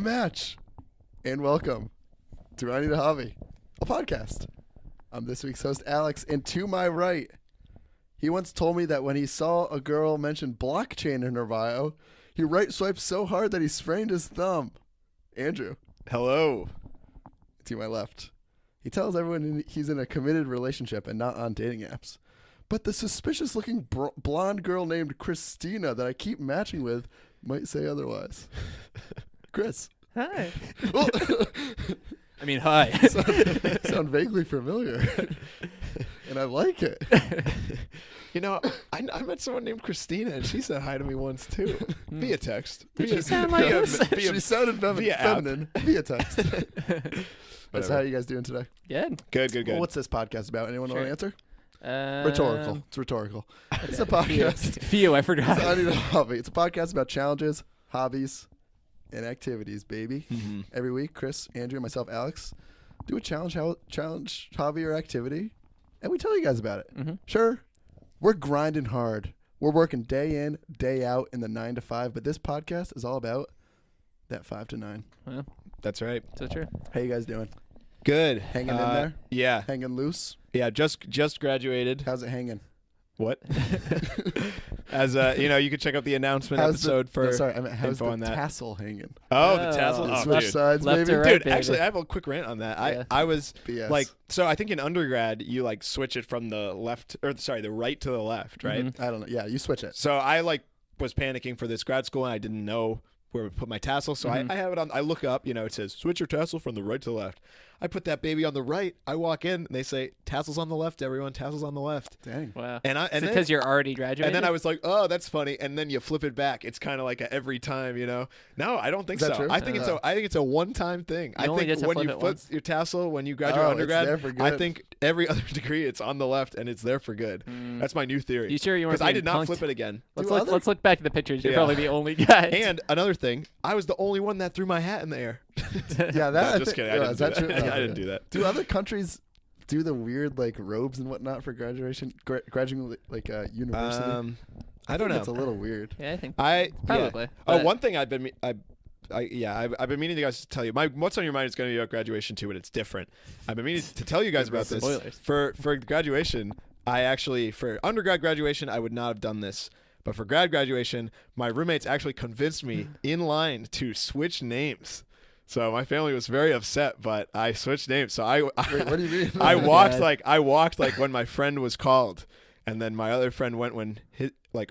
match, and welcome to I Need a Hobby, a podcast. I'm this week's host, Alex, and to my right, he once told me that when he saw a girl mention blockchain in her bio, he right-swiped so hard that he sprained his thumb. Andrew. Hello. To my left. He tells everyone he's in a committed relationship and not on dating apps. But the suspicious-looking blonde girl named Christina that I keep matching with might say otherwise. Chris. Hi. Well, I mean, hi. sound vaguely familiar. And I like it. You know, I met someone named Christina, and she said hi to me once, too. Via text. Did she sound like this? She sounded feminine via text. That's how you guys doing today? Good. Well, what's this podcast about? Anyone want to answer? Um, Rhetorical. It's rhetorical. It's a podcast. Phew, I forgot. I Need a Hobby. It's a podcast about challenges, hobbies, and activities, baby. Mm-hmm. Every week, Chris, Andrew, and myself, Alex, do a challenge, hobby, or activity, and we tell you guys about it. Mm-hmm. Sure, we're grinding hard. We're working day in, day out in the 9 to 5, but this podcast is all about that 5 to 9. Well, That's right. so true. How you guys doing? Good. Hanging in there? Yeah. Hanging loose? Yeah, just graduated. How's it hanging? What? As you can check out the announcent episode for how's info the on that. tassel hanging? Oh, the tassel. Oh, Oh, Switch dude. sides, Left baby. to right. Dude, baby. actually, I have a quick rant on that. Yeah. I was BS. so I think in undergrad you switch it from the right to the left, right? Mhm. I don't know. Yeah, you switch it. So I was panicking for this grad school and I didn't know where to put my tassel. So Mhm. I have it on. I look up, it says switch your tassel from the right to the left. I put that baby on the right. I walk in and they say tassels on the left. Everyone, tassels on the left. Dang. Wow. And Because you're already graduated? and then I was like, oh, that's funny. And then you flip it back. It's kind of like a every time, No, I don't think Is that so. true? I think it's a one-time thing. I only think get to when flip you it flip once? your tassel when you graduate Oh, undergrad, it's there for I good. think every other degree it's on the left and it's there for good. That's my new theory. You sure you weren't Because I being did not punked? flip it again. Let's look back at the pictures. You're Yeah. probably the only guy. And another thing, I was the only one that threw my hat in the air. Yeah, that. No, just kidding. I Is didn't that do true? that. Oh, I didn't okay. do that. Do other countries do the weird robes and whatnot for graduation, graduating university? I don't think know. It's a little weird. Yeah, I think Yeah. probably. Oh, But- one thing I've been meaning to guys to tell you. What's on your mind is going to be about graduation too, but it's different. I've been meaning to tell you guys about this. Spoilers. For graduation. For undergrad graduation, I would not have done this. But for grad graduation, my roommates actually convinced me in line to switch names. So my family was very upset, but I switched names. So Wait, what do you mean? I walked God. I walked when my friend was called, and then my other friend went when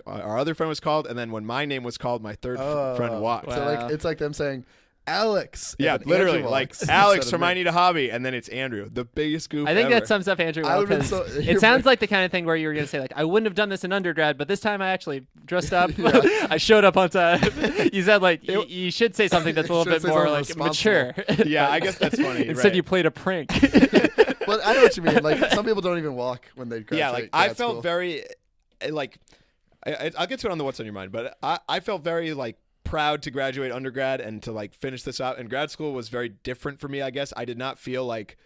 our other friend was called, and then when my name was called, my third friend walked. Wow. So it's like them saying, Alex. Yeah, and then literally, Andrew like walks Alex instead from of I me. Need a Hobby, and then it's Andrew, the biggest goof I think ever. that sums up Andrew I well, would've been because so- it sounds like the kind of thing where you were going to say, I wouldn't have done this in undergrad, but this time I actually dressed up. I showed up on time. You said, you should say something that's a little Should bit say more, something mature. Yeah, I guess that's funny. Instead, right. you played a prank. Well, I know what you mean. Some people don't even walk when they graduate. Yeah, I grad felt school. very I'll get to it on the what's on your mind, but I felt very proud to graduate undergrad and to finish this out. And grad school was very different for me. I guess I did not feel like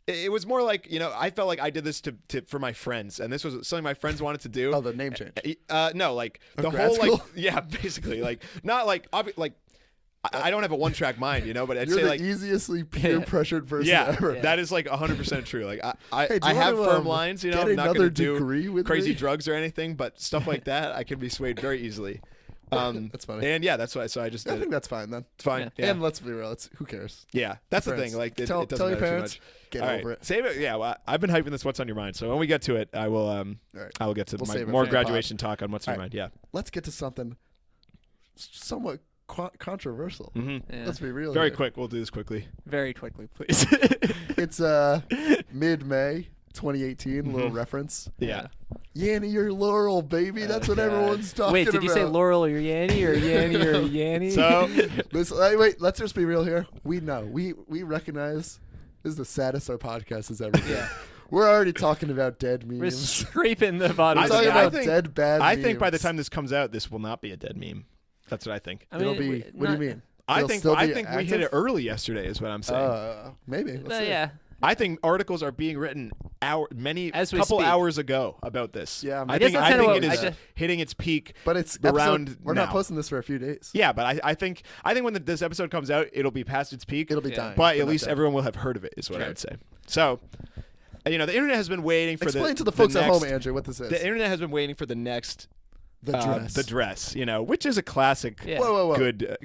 it was more I felt like I did this for my friends, and this was something my friends wanted to do. Oh, the name change. No, the grad whole school? yeah, basically not I don't have a one-track mind, but I'd You're say the easiestly peer-pressured person yeah, ever. that is 100% true. Hey, I do you have wanna, firm lines, get I'm not another going to degree do with crazy me? drugs or anything, but stuff like that, I can be swayed very easily. That's funny. And yeah, that's why. So I just I did think it. that's fine then. It's fine. Yeah. Yeah, And let's be real, who cares? yeah, that's the Parents, thing. It tell doesn't your matter parents, too much. get All over right, it. save it. Yeah, well, I've been hyping this what's on your mind. So when we get to it, I will. All right. I will get to We'll my save it more for the pod. graduation talk on what's on your All mind. Yeah. Let's get to something somewhat controversial. Mm-hmm. Yeah. Let's be real. Very here. quick. We'll do this quickly. Very quickly, please. It's mid-May 2018. Little Mhm. reference. Yeah. Yanny or Laurel, baby. That's what God. everyone's talking about. Wait, did you say Laurel or Yanny or Yanny or Yanny? So Wait, let's just be real here. We know. We recognize this is the saddest our podcast has ever been. Yeah. We're already talking about dead We're memes. scraping the bottom We're of the talking I about think- dead bad I think by the memes. time this comes out, this will not be a dead meme. That's what I think. I It'll mean, be. What do you mean? I It'll think still be we hit it active? early yesterday. Is what I'm saying. Maybe. Let's see. Yeah. I think articles are being written As we couple speak. hours ago about this. Yeah, I guess think that's kinda what it is I just- hitting its peak. But it's around we're not now. posting this for a few days. Yeah, but I think when this episode comes out, it'll be past its peak. It'll be Yeah. dying. but at not least dead. everyone will have heard of it. Is what I Sure. would say. So, the internet has been waiting for Explain to the folks at next, home, Andrew, what this is. The internet has been waiting for the next The dress. the dress. Which is a classic. Yeah. Whoa. Good.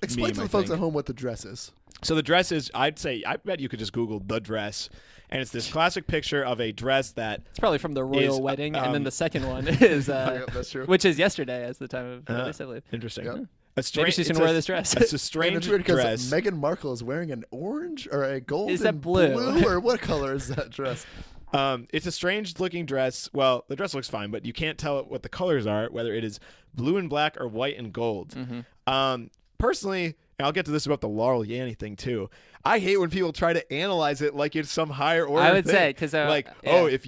Explain meme, to the I folks think. at home what the dress is. So the dress is, I bet you could just Google the dress, and it's this classic picture of a dress that It's probably from the royal Is, wedding, and then um, the second one is, Yeah, that's true. which is yesterday, as the time of release, I believe. interesting. Yep. A strange, Maybe she's it's gonna a- wear this dress. It's a And strange it's weird because dress. Meghan Markle is wearing an orange or a gold Is that blue? or what color is that dress? It's a strange looking dress. Well, the dress looks fine, but you can't tell what the colors are, whether it is blue and black or white and gold. Personally, and I'll get to this about the Laurel Yanny thing too. I hate when people try to analyze it like it's some higher order. I would thing. say, 'cause, like, yeah. if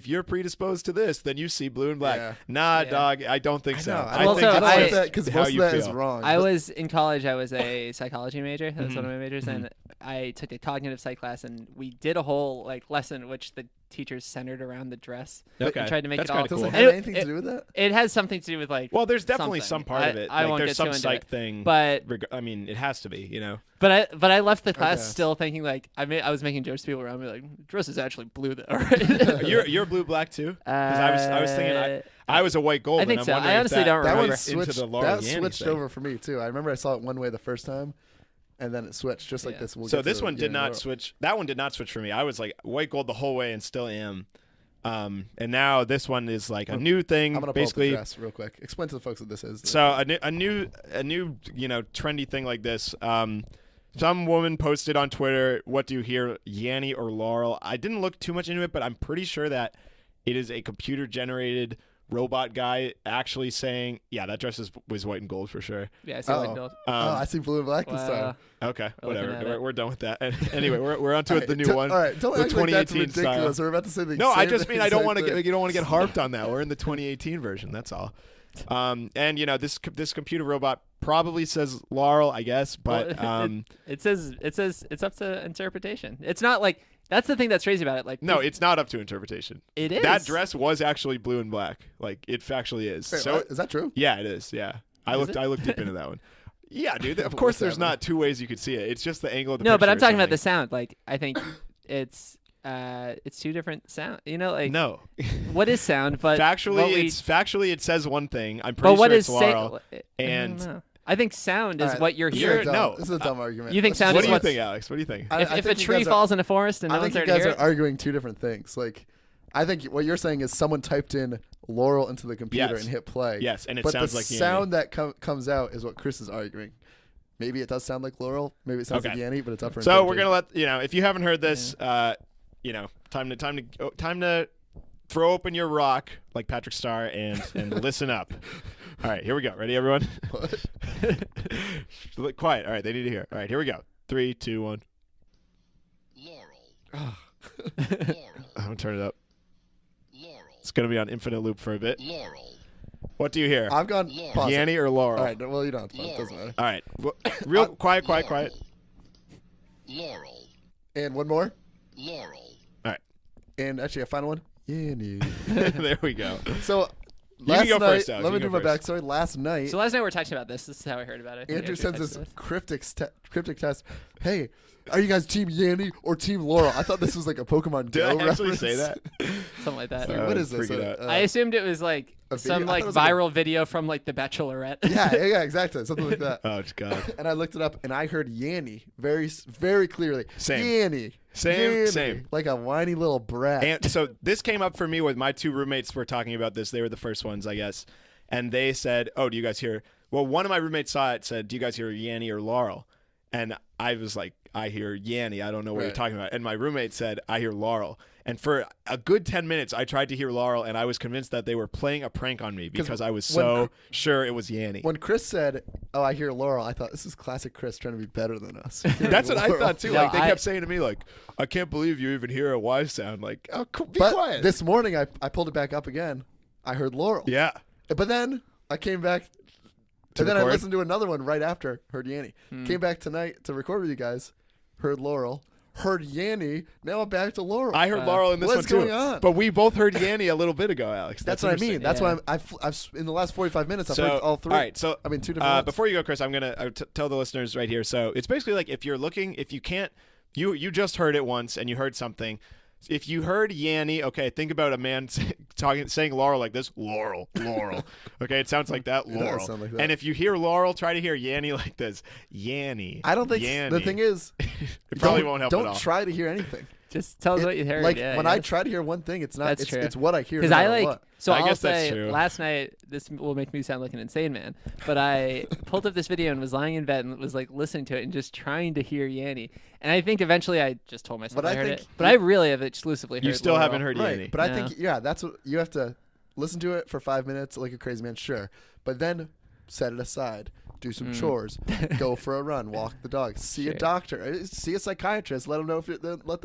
you're predisposed to this, then you see blue and black. Yeah. Nah, Yeah. dog, I don't think so. No, I Well, think so it's I- like just that because how most of you that is feel. wrong. I was in college. I was a psychology major. That was one of Mm-hmm. my majors, and I took a cognitive psych class, and we did a whole lesson which the teachers centered around the dress. Okay. and tried to make That's it all kinda Does cool. it And have anything to do with that? It has something to do with Well, there's definitely something. some part of it. I Like, won't there's get some too into psych it. thing, But I mean, it has to be, but I left the class Okay. still thinking I was making jokes to people around me like dress is actually blue though. Right? You're blue black too? Because I was thinking I was a white gold. I think and so. I'm wondering I if honestly that don't That remember. one ties into switched. the Laurel That Yanny switched thing. over for me too. I remember I saw it one way the first time, and then it switched just like Yeah. this. We'll So get to this the one did Yanny not Laurel. switch. That one did not switch for me. I was like white gold the whole way and still am. And now this one is like a new thing, I'm gonna basically. pull up the dress real quick. Explain to the folks what this is. So a new trendy thing like this. Some woman posted on Twitter, "What do you hear, Yanny or Laurel?" I didn't look too much into it, but I'm pretty sure that it is a computer generated robot guy actually saying, "Yeah, that dress was white and gold for sure." Yeah, I see white and gold. I see blue and black this time. Wow. Okay, We're looking at whatever. it. We're done with that. Anyway, we're on to it, the new one. All right, don't the act like that's 2018 style. ridiculous. We're about to say the No, I same just mean I don't exact want to thing. get you don't want to get harped on that. We're in the 2018 version. That's all. And this computer robot probably says Laurel, I guess, but It says it's up to interpretation. It's not like that's the thing that's crazy about it. Like no, it's not up to interpretation. it is That dress was actually blue and black. Like it factually is. Wait, So what? Is that true? yeah, it is. Yeah, I Is it? looked deep into that one. Yeah, dude. Of course, there's happening? not two ways you could see it. It's just the angle of the No, but picture I'm or talking about the something. sound. Like I think it's two different sound. Like No, what is sound? But factually it says one thing. I'm pretty but what sure is it's Laurel. and I think sound is All right, what you're this is a hearing. dumb- no. This is a dumb argument. You think Let's sound What just- is do you what's- think, Alex? What do you think? I If think a you tree guys are- falls in a forest and no I one's think there you to guys hear are it, arguing two different things. Like, I think what you're saying is someone typed in Laurel into the computer Yes. and hit play. Yes, and it but sounds the like Yanny. sound that comes out is what Chris is arguing. Maybe it does sound like Laurel. Maybe it sounds Okay. like Yanny, but it's up for So we're interpretation. gonna let if you haven't heard this, time to throw open your rock like Patrick Starr and listen up. All right, here we go. Ready, everyone? Look quiet. All right, they need to hear. All right, here we go. 3, 2, 1. Laurel. I'm gonna turn it up. Laurel. It's gonna be on infinite loop for a bit. Laurel. What do you hear? I've gone Laurel. pause it. Yanny or Laurel? All right, well, you don't have to pause. It doesn't matter. All right. Well, real quiet. Laurel. And one more. Laurel. All right. And actually, I found one. Yanny. There we go. So can last go night, first, Alex. let You me do can my go first. backstory. Last night, So last night we were talking about this. This is how I heard about it. Andrew sends this texted us. cryptic test. Hey, are you guys Team Yanny or Team Laurel? I thought this was like a Pokemon Did Go I actually reference. say that? something like that. Like, what is this? freak it out. I assumed it was like a video? some I thought like it was like a- viral video from like The Bachelorette. yeah, exactly, something like that. Oh God. And I looked it up, and I heard Yanny very clearly. Same. Yanny. Same, Yanny. same. Like a whiny little brat. And so this came up for me with my two roommates were talking about this. They were the first ones, I guess. And they said, "Oh, do you guys hear?" Well, one of my roommates saw it, said, "Do you guys hear Yanny or Laurel?" And I was like, "I hear Yanny. I don't know what you're Right. talking about." And my roommate said, "I hear Laurel." And for a good 10 minutes, I tried to hear Laurel, and I was convinced that they were playing a prank on me because I was when so sure it was Yanny. When Chris said, "Oh, I hear Laurel," I thought this is classic Chris trying to be better than us. That's what I Laurel. thought too. No, Like they I- kept saying to me, like, "I can't believe you even hear a Y sound." Like, oh, be But quiet. this morning, I pulled it back up again. I heard Laurel. yeah. But then I came back, and then I record? listened to another one right after. Heard Yanny. Came back tonight to record with you guys. Heard Laurel. heard Yanny. Now I'm back to Laurel. I heard Laurel in this what's one too. going on? But we both heard Yanny a little bit ago, Alex. That's what I mean. interesting. That's Yeah. why I've in the last 45 minutes I've So, heard all three. All right, so I mean, 2 different ones. before you go, Chris, I'm gonna tell the listeners right here. So it's basically like if you're looking, if you can't, you just heard it once and you heard something. If you heard Yanny, okay, think about a man saying Laurel like this, Laurel. Okay, it sounds like that, It does Laurel. sound like that. And if you hear Laurel, try to hear Yanny like this, Yanny. I don't think Yanny. the thing is, It probably won't help at all. Don't try to hear anything. Just tell us what you heard. Like yeah, when yeah. I try to hear one thing, it's not. That's It's, true. it's what I hear. Because no I matter like, what. so I I'll guess that's say true. last night, this will make me sound like an insane man, but I pulled up this video and was lying in bed and was like listening to it and just trying to hear Yanny. And I think eventually I just told myself But I I heard think it. But I really have exclusively heard You still Laurel. haven't heard Right, Yanny. but I Yeah. think that's what you have to listen to it for 5 minutes like a crazy man, sure, but then set it aside, do some chores, go for a run, walk the dog, see a Sure. doctor, see a psychiatrist, let them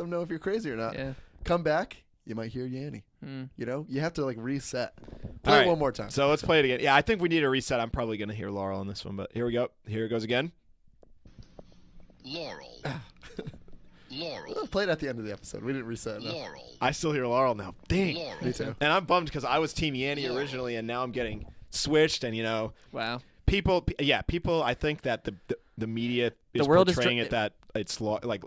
know if you're crazy or not. Yeah. Come back, you might hear Yanny. Mm. You know, you have to like reset. All Play right, it one more time. So let's play it again. Yeah, I think we need a reset. I'm probably gonna hear Laurel on this one, but here we go. Here it goes again. Laurel. Laurel. Play it at the end of the episode. We didn't reset enough. Laurel. I still hear Laurel now. Dang. Me Laurel. too. And I'm bummed because I was Team Yanny originally, and now I'm getting switched. And Wow. people. I think that the media is world is portraying it that it's like,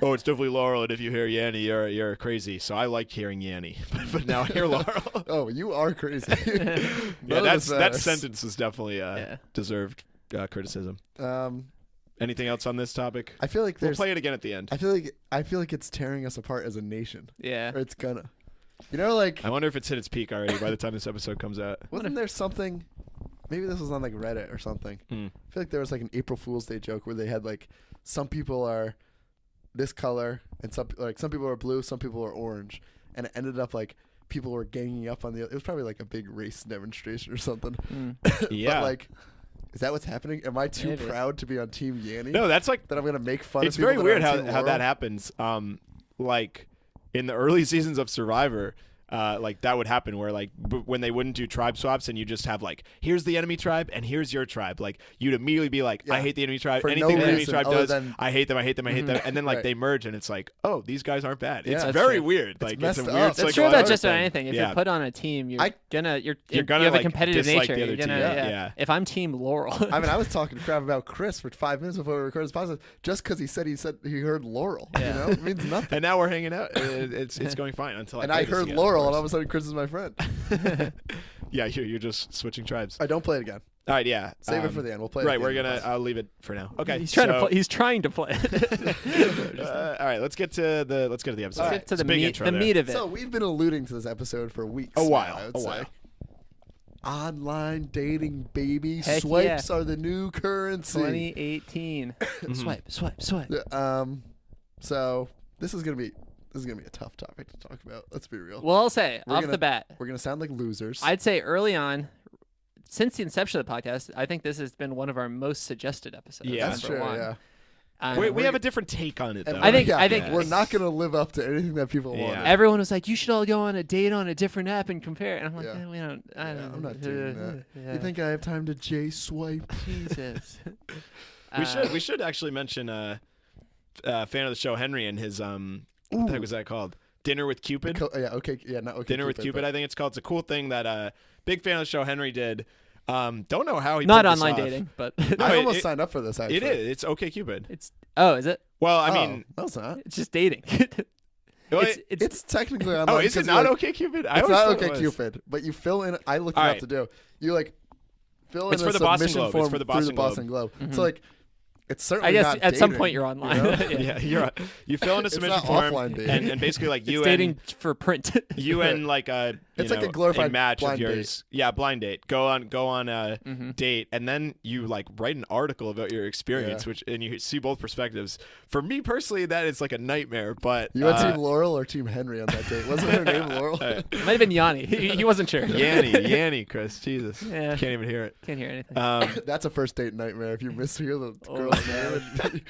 oh, it's definitely Laurel, and if you hear Yanny, you're crazy. So I liked hearing Yanny, but now I hear Laurel. Oh, you are crazy. Yeah, None of this that matters. sentence is definitely Yeah. deserved criticism. Um, Anything else on this topic? I feel like We'll there's. play it again at the end. I feel like it's tearing us apart as a nation, Yeah. or it's gonna. You know, like I wonder if it's hit its peak already by the time this episode comes out. wasn't there something? Maybe this was on like Reddit or something. Hmm. I feel like there was like an April Fool's Day joke where they had like some people are this color and some people are blue, some people are orange, and it ended up like people were ganging up on the. It was probably like a big race demonstration or something. Yeah. But like, is that what's happening? Am I too Maybe. proud to be on Team Yanny? No, that's like That I'm gonna make fun. it's of people very weird that are on how Team that Laurel? happens. Like in the early seasons of Survivor, like that would happen where like when they wouldn't do tribe swaps and you just have like here's the enemy tribe and here's your tribe, like you'd immediately be like I Yeah. hate the enemy tribe. For no Anything the enemy reason tribe other does, than- I hate them, and then like Right. they merge and it's like, oh, these guys aren't bad. Yeah. It's That's very true. weird. Like it's a messed weird. up. That's true like about a just about thing. anything. If Yeah. you're put on a team, you're gonna gonna, you have like, a competitive dislike nature. the other You're gonna, team. yeah. Yeah. If I'm Team Laurel, I mean, I was talking crap about Chris for 5 minutes before we recorded this podcast just because he said he heard Laurel. Yeah. You know, it means nothing. And now we're hanging out. It's going fine until And I I play this heard again, Laurel, of and all of course. a sudden Chris is my friend. Yeah, you're just switching tribes. I don't play it again. All right, yeah. Save it for the end. We'll play it. Right, at the we're end of gonna. the podcast. I'll leave it for now. Okay. he's trying to so, play. He's trying to play. all right, let's get to the episode. All right. Get to It's the a big meat, intro the there. meat of it. So we've been alluding to this episode for weeks. A now, while, I would a say. while. Online dating, baby. Heck Swipes yeah. are the new currency. 2018. Mm-hmm. Swipe. So this is gonna be a tough topic to talk about. Let's be real. Well, I'll say We're off gonna- the bat, We're gonna sound like losers. I'd say early on, since the inception of the podcast, I think this has been one of our most suggested episodes. Yeah. That's number true. one. Yeah. We have a different take on it, though. And I think- yeah, I think- we're not gonna live up to anything that people Yeah. want. Everyone was like, "You should all go on a date on a different app and compare." And I'm like, Yeah. we don't. I don't I'm not doing that. Yeah. You think I have time to J swipe? Jesus. we should actually mention fan of the show Henry and his what the heck was that called? Dinner with Cupid. Yeah. Okay. Yeah. Not okay. Dinner with Cupid, I think it's called. It's a cool thing that big fan of the show Henry did. Don't know how he Not pulled this online off. dating, but No, I almost it- signed up for this. Actually, It is. It's okay Cupid. it's. Oh, is it? Well, I Oh, mean, no, it's not. It's just dating. well, It's technically online. oh, is it 'cause not like, okay Cupid? It's not okay, Cupid. But you fill in. I looked it All up right. to do. You like fill It's in for a the Boston submission Globe. form It's for the through Boston the Boston Globe. Mhm. So like, it's certainly I guess not at some dating, point you're online. you know? Yeah, you're right. You fill in a It's submission not form, offline dating. and basically like It's you dating for print. you and like It's like a glorified match of blind yours. Yeah, blind date. Go on a Mm-hmm. date, and then you like write an article about your experience, Yeah. and you see both perspectives. For me personally, that is like a nightmare. But You went Team Laurel or Team Henry on that date? Wasn't her name Laurel? It might have been Yanni. He wasn't sure. Yanny, Chris, Jesus, Yeah. can't even hear it. Can't hear anything. That's a first date nightmare if you mishear the Oh, girl's name.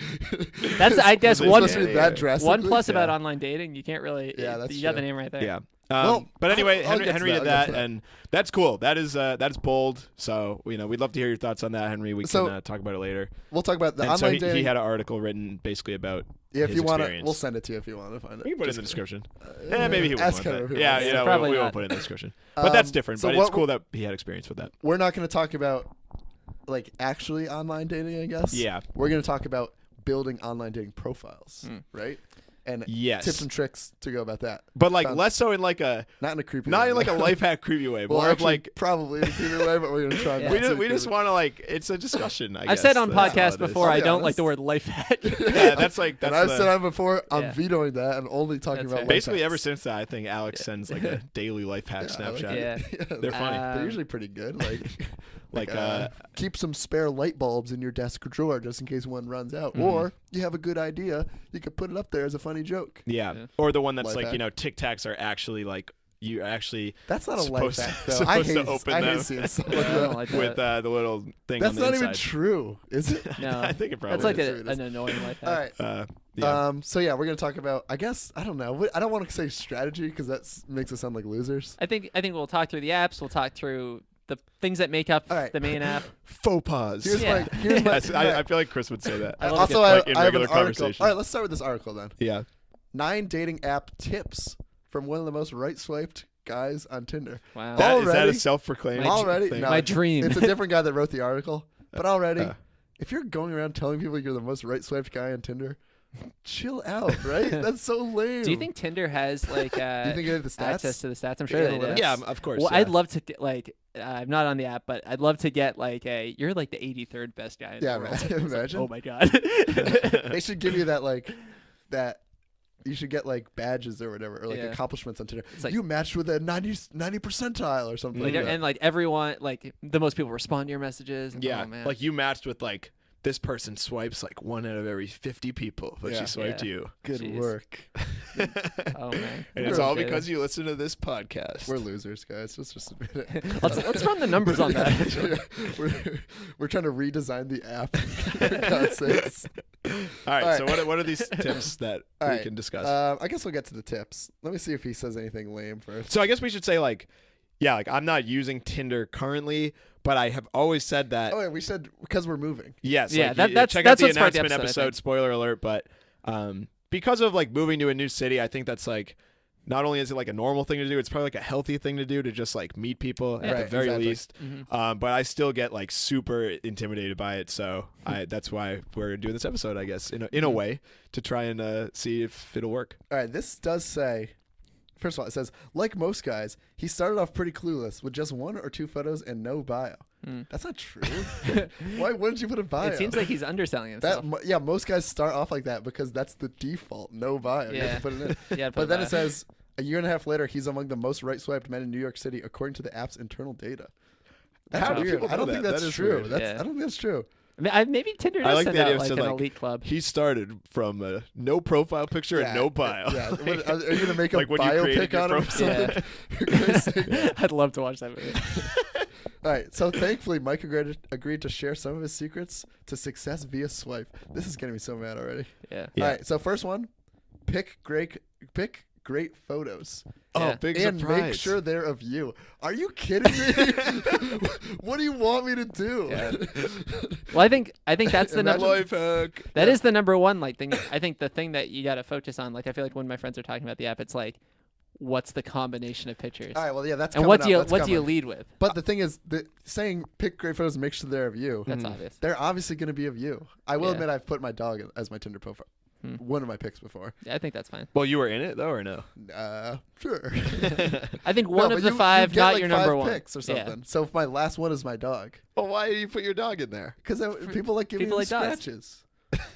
That's I guess Was it one supposed to be that drastically? one plus about Yeah. online dating. You can't really. Yeah, that's you got the true. name right there. Yeah. But anyway, I'll get to Henry that, did I'll get that, to that. and that's cool. That's bold. So we'd love to hear your thoughts on that, Henry. We So- can talk about it later. We'll talk about the And so online dating. he had an article written basically about if his you want to, experience. we'll send it to you if you want to find it. We can put it in Just the description. kidding. Maybe he won't Ask want him that. if he Yeah, wants you it. know, Probably we not. won't put it in the description. But that's different. so But what it's cool that he had experience with that. We're not going to talk about like actually online dating, I guess. Yeah. We're going to talk about building online dating profiles, right? And Yes. tips and tricks to go about that. But like Sounds- less so in like a Not in a creepy not way. in like a life hack creepy way, well, more of actually, like probably in a creepy way, but we're going to try Yeah. not to we just creepy. want to like it's a discussion. I've said on That's all podcasts it is. before I'll I be don't like honest. the word life hack. Yeah, that's like And that's I've the- said on before, I'm Yeah. vetoing that and only talking That's about fair. life basically hacks. ever since that. I think Alex sends like a daily life hack Yeah, I like Snapchat. it. Yeah. They're funny. They're usually pretty good. Like, Like, keep some spare light bulbs in your desk drawer just in case one runs out. Mhm. Or you have a good idea, you could put it up there as a funny joke. Yeah. Yeah. Or the one that's Life like, hack. you know, Tic Tacs are actually like you actually That's not a life Supposed to- hack, though. I supposed to hate, open I them. hate seeing stuff Yeah, like I that. don't like that. with the little thing That's on the not inside. even true, is it? No, I think it probably that's like is. an annoying life hack. All right. Yeah. So yeah, we're gonna talk about. I guess I don't know. I don't want to say strategy because that makes us sound like losers. I think we'll talk through the apps. We'll talk through the things that make up All right. the main app. Faux pas. Here's Yeah. here's my. Yes, I feel like Chris would say that. I love also, it. Like in I have an regular article. conversation. All right, let's start with this article then. Yeah. 9 dating app tips from one of the most right-swiped guys on Tinder. Wow. Is that Already? a self-proclaimed Already, thing? no, My dream. It's a different guy that wrote the article, but already, Uh. if you're going around telling people you're the most right-swiped guy on Tinder, chill out, right? That's so lame. Do you think Tinder has like Do you think they have the stats? access to the stats? I'm The sure they analytics? do. Yeah, of course. Well, yeah. I'd love to get like I'm not on the app, but I'd love to get like you're like the 83rd best guy in Yeah, the world. imagine- It's like, imagine. oh my god. They should give you that. You should get like badges or whatever, or like Yeah. accomplishments on Tinder. It's like- you matched with a 90 percentile or something. Like, like that. and like everyone, like the most people respond to your messages. And, Yeah, oh, man. like you matched with like this person swipes like 1 out of every 50 people, but Yeah. she swiped Yeah. you. Good Jeez. work. oh man. And it's We're all okay. because you listen to this podcast. We're losers, guys. Let's just admit it. let's run the numbers on that. we're trying to redesign the app. For God's sakes. all right, All right. so what are these tips that All we right. can discuss? I guess we'll get to the tips. Let me see if he says anything lame first. So I guess we should say like, yeah, like I'm not using Tinder currently, but I have always said that. Oh, yeah, we said because we're moving. Yes, Yeah, like, that's- check that's out the what's part of the announcement episode, I think. Spoiler alert, but because of like moving to a new city, I think that's like not only is it like a normal thing to do, it's probably like a healthy thing to do to just like meet people at Right, the very exactly. least. Mhm. But I still get like super intimidated by it, so that's why we're doing this episode, I guess, in Mm-hmm. a way to try and see if it'll work. All right, this does say. First of all, it says, like most guys, he started off pretty clueless with just 1 or 2 photos and no bio. That's not true. Why wouldn't you put a bio? It seems like he's underselling himself. yeah, most guys start off like that because that's the default. No bio. You have Yeah. to put it in. Yeah, But then it says, a year and a half later, he's among the most right-swiped men in New York City, according to the app's internal data. That's How do weird. people I don't know think that? that's That is true. weird. That's, Yeah. I don't think that's true. Maybe Tinder does I like send the idea out of like said, an like, elite club. He started from no profile picture and no bio. Yeah. Like- What, are you gonna make a like when you created biopic your on him or profile. something? For Christ's sake. I'd love to watch that movie. All right. So thankfully, Mike agreed to share some of his secrets to success via swipe. This is getting me so mad already. Yeah. Yeah. All right. So first one, pick great photos. Oh, Yeah. big And surprise. make sure they're of you. Are you kidding me? What do you want me to do? Yeah. Well, I think that's the Imagine- number. Life hack. That is the number one like thing. I think the thing that you got to focus on. Like I feel like when my friends are talking about the app, it's like, what's the combination of pictures? All right. Well, yeah, that's and coming what up. do you That's what do you coming. lead with? But the thing is, saying pick great photos and make sure they're of you. That's obvious. They're obviously going to be of you. I will Yeah. admit I've put my dog as my Tinder profile. One of my pics before. Yeah, I think that's fine. Well, you were in it though, or no? Sure. I think No, one but of the you 5, get not like your 5 number one. pics or Yeah. something. So if my last one is my dog, Well, why did you put your dog in there? because people like giving people him like dogs. scratches.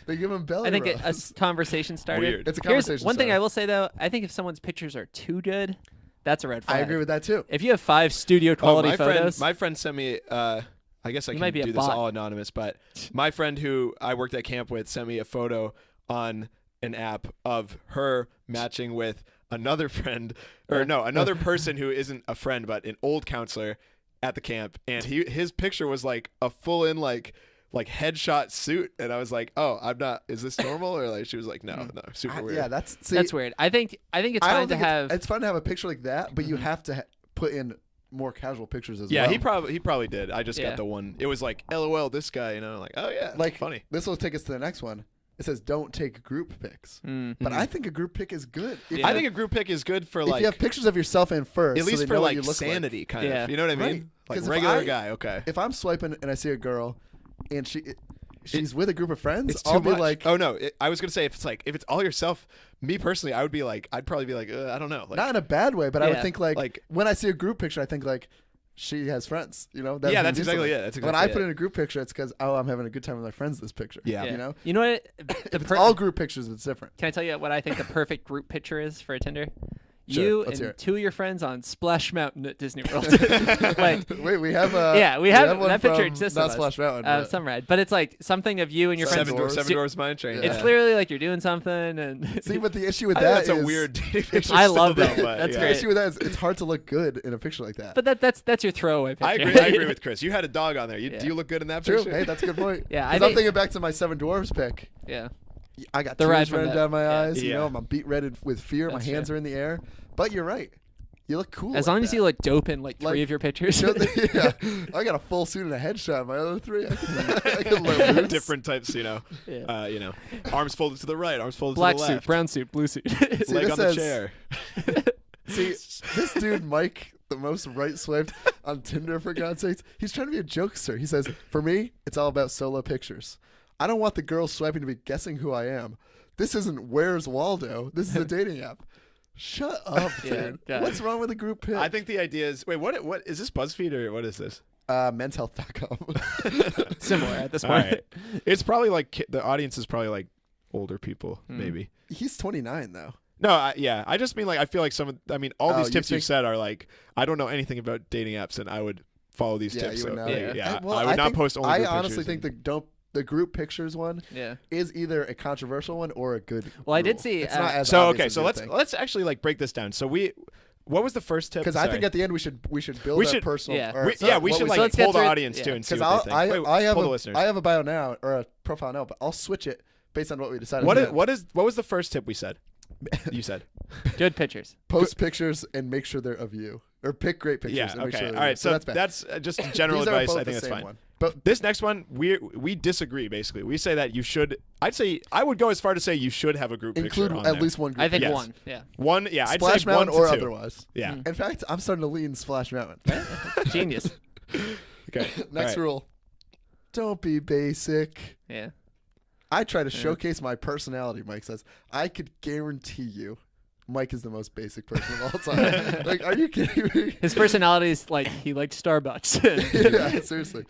They give him belly I think rubs. a conversation starter. Weird. It's a Here's conversation one thing starter. I will say though. I think if someone's pictures are too good, that's a red flag. I agree with that too. If you have 5 studio quality my photos, friend sent me. I guess I You can might be a do this bot. all anonymous, but my friend who I worked at camp with sent me a photo on an app of her matching with another friend, or no, another person who isn't a friend but an old counselor at the camp, and his picture was like a full in like like headshot suit, and I was like, oh, I'm not. Is this normal? Or like she was like, no, super weird. Yeah, that's weird. I think it's I don't fine to think have. it's fun to have a picture like that, but you have to put in more casual pictures as well. Yeah, he probably did. I just Yeah. got the one. It was like, LOL, this guy, like, oh yeah, like funny. This will take us to the next one. It says don't take group pics, but I think a group pic is good. If I think a group pic is good for if like you have pictures of yourself in first, at so least they for know what like you look sanity, like. kind Yeah. of. You know what I mean? Right. Like 'Cause if regular guy. Okay. If I'm swiping and I see a girl, and she's with a group of friends, It's too I'll be much. like, oh no, I was gonna say if it's all yourself. Me personally, I'd probably be like, I don't know. Like, not in a bad way, but I would Yeah. think like when I see a group picture, I think like she has friends. You know? That Yeah, would that's mean exactly something. it. That's when exactly I put it. in a group picture, it's because I'm having a good time with my friends. This picture. Yeah. You know. You know what? If it's all group pictures, it's different. Can I tell you what I think the perfect group picture is for a Tinder? Sure, You let's hear and it. 2 of your friends on Splash Mountain at Disney World. like, Wait, we have yeah, we have one that picture from exists. Not of us. Splash Mountain. but- Some red, but it's like something of you and your Seven friends. Doors. Seven Doors Mine Train. It's yeah. literally like you're doing something, and See, but the issue with I think that that's a is- weird dating picture. I still, love though, that. but, That's yeah. The great. issue with that is it's hard to look good in a picture like that. but that's your throwaway picture. I agree with Chris. You had a dog on there. Yeah. Do you look good in that True. picture? Hey, that's a good point. Yeah, I 'Cause I'm think- thinking back to my Seven Dwarfs pick. Yeah, I got The tears ride from running that. down my Yeah. eyes. You Yeah. know, I'm beat red with fear. That's my hands true. are in the air. But you're right. You look cool. as like long as that. you look dope in like 3 Like, of your pictures. yeah, I got a full suit and a headshot. My other 3, I can let loose. Different types, Yeah. arms folded to the right, arms folded Black to the suit, left, brown suit, blue suit. See, leg this on the says- chair. See, this dude, Mike, the most right swiped on Tinder, for God's sakes, he's trying to be a jokester. He says, for me, it's all about solo pictures. I don't want the girls swiping to be guessing who I am. This isn't Where's Waldo. This is a dating app. Shut up, Yeah, dude. God. What's wrong with a group pic? I think the idea is what is this BuzzFeed or what is this? Menshealth.com. Similar at this All point. right. It's probably like the audience is probably like older people, Hmm. maybe. He's 29, though. No, I just mean like I feel like all Oh, these you tips you've think- said are like I don't know anything about dating apps and I would follow these Yeah, tips. you would so, know. like, Yeah. I would not think- post only I group honestly pictures think the group pictures one Yeah. is either a controversial one or a good. Well, I did rule. see, It's not as So obvious okay, as so you let's actually like break this down. So what was the first tip? because I think Sorry. at the end we should build We our should- personal. Yeah. or we sorry, what should so like let's get pull the through it. audience Yeah. too and see Because what they think. Wait, I have pull the listeners. I have a bio now or a profile now, but I'll switch it based on what we decided. What to is what was the first tip we said? You said. Good pictures. post pictures and make sure they're of you, or pick great pictures. Yeah. and make Okay. sure All they're right. you. So bad. that's just general These are advice. both I think the that's same fine. one. But This next one, we disagree. Basically, we say that you should. I'd say I would go as far to say you should have a group include picture on at there. least one group. I think Yes. one. Yeah. One. Yeah, I'd Splash say one Mountain to or two. otherwise. Yeah. In fact, I'm starting to lean Splash Mountain. Genius. Okay. Next All right. rule: don't be basic. Yeah. I try to showcase my personality. Mike says, I could guarantee you, Mike is the most basic person of all time. Like, are you kidding me? His personality is like he likes Starbucks. Yeah, seriously.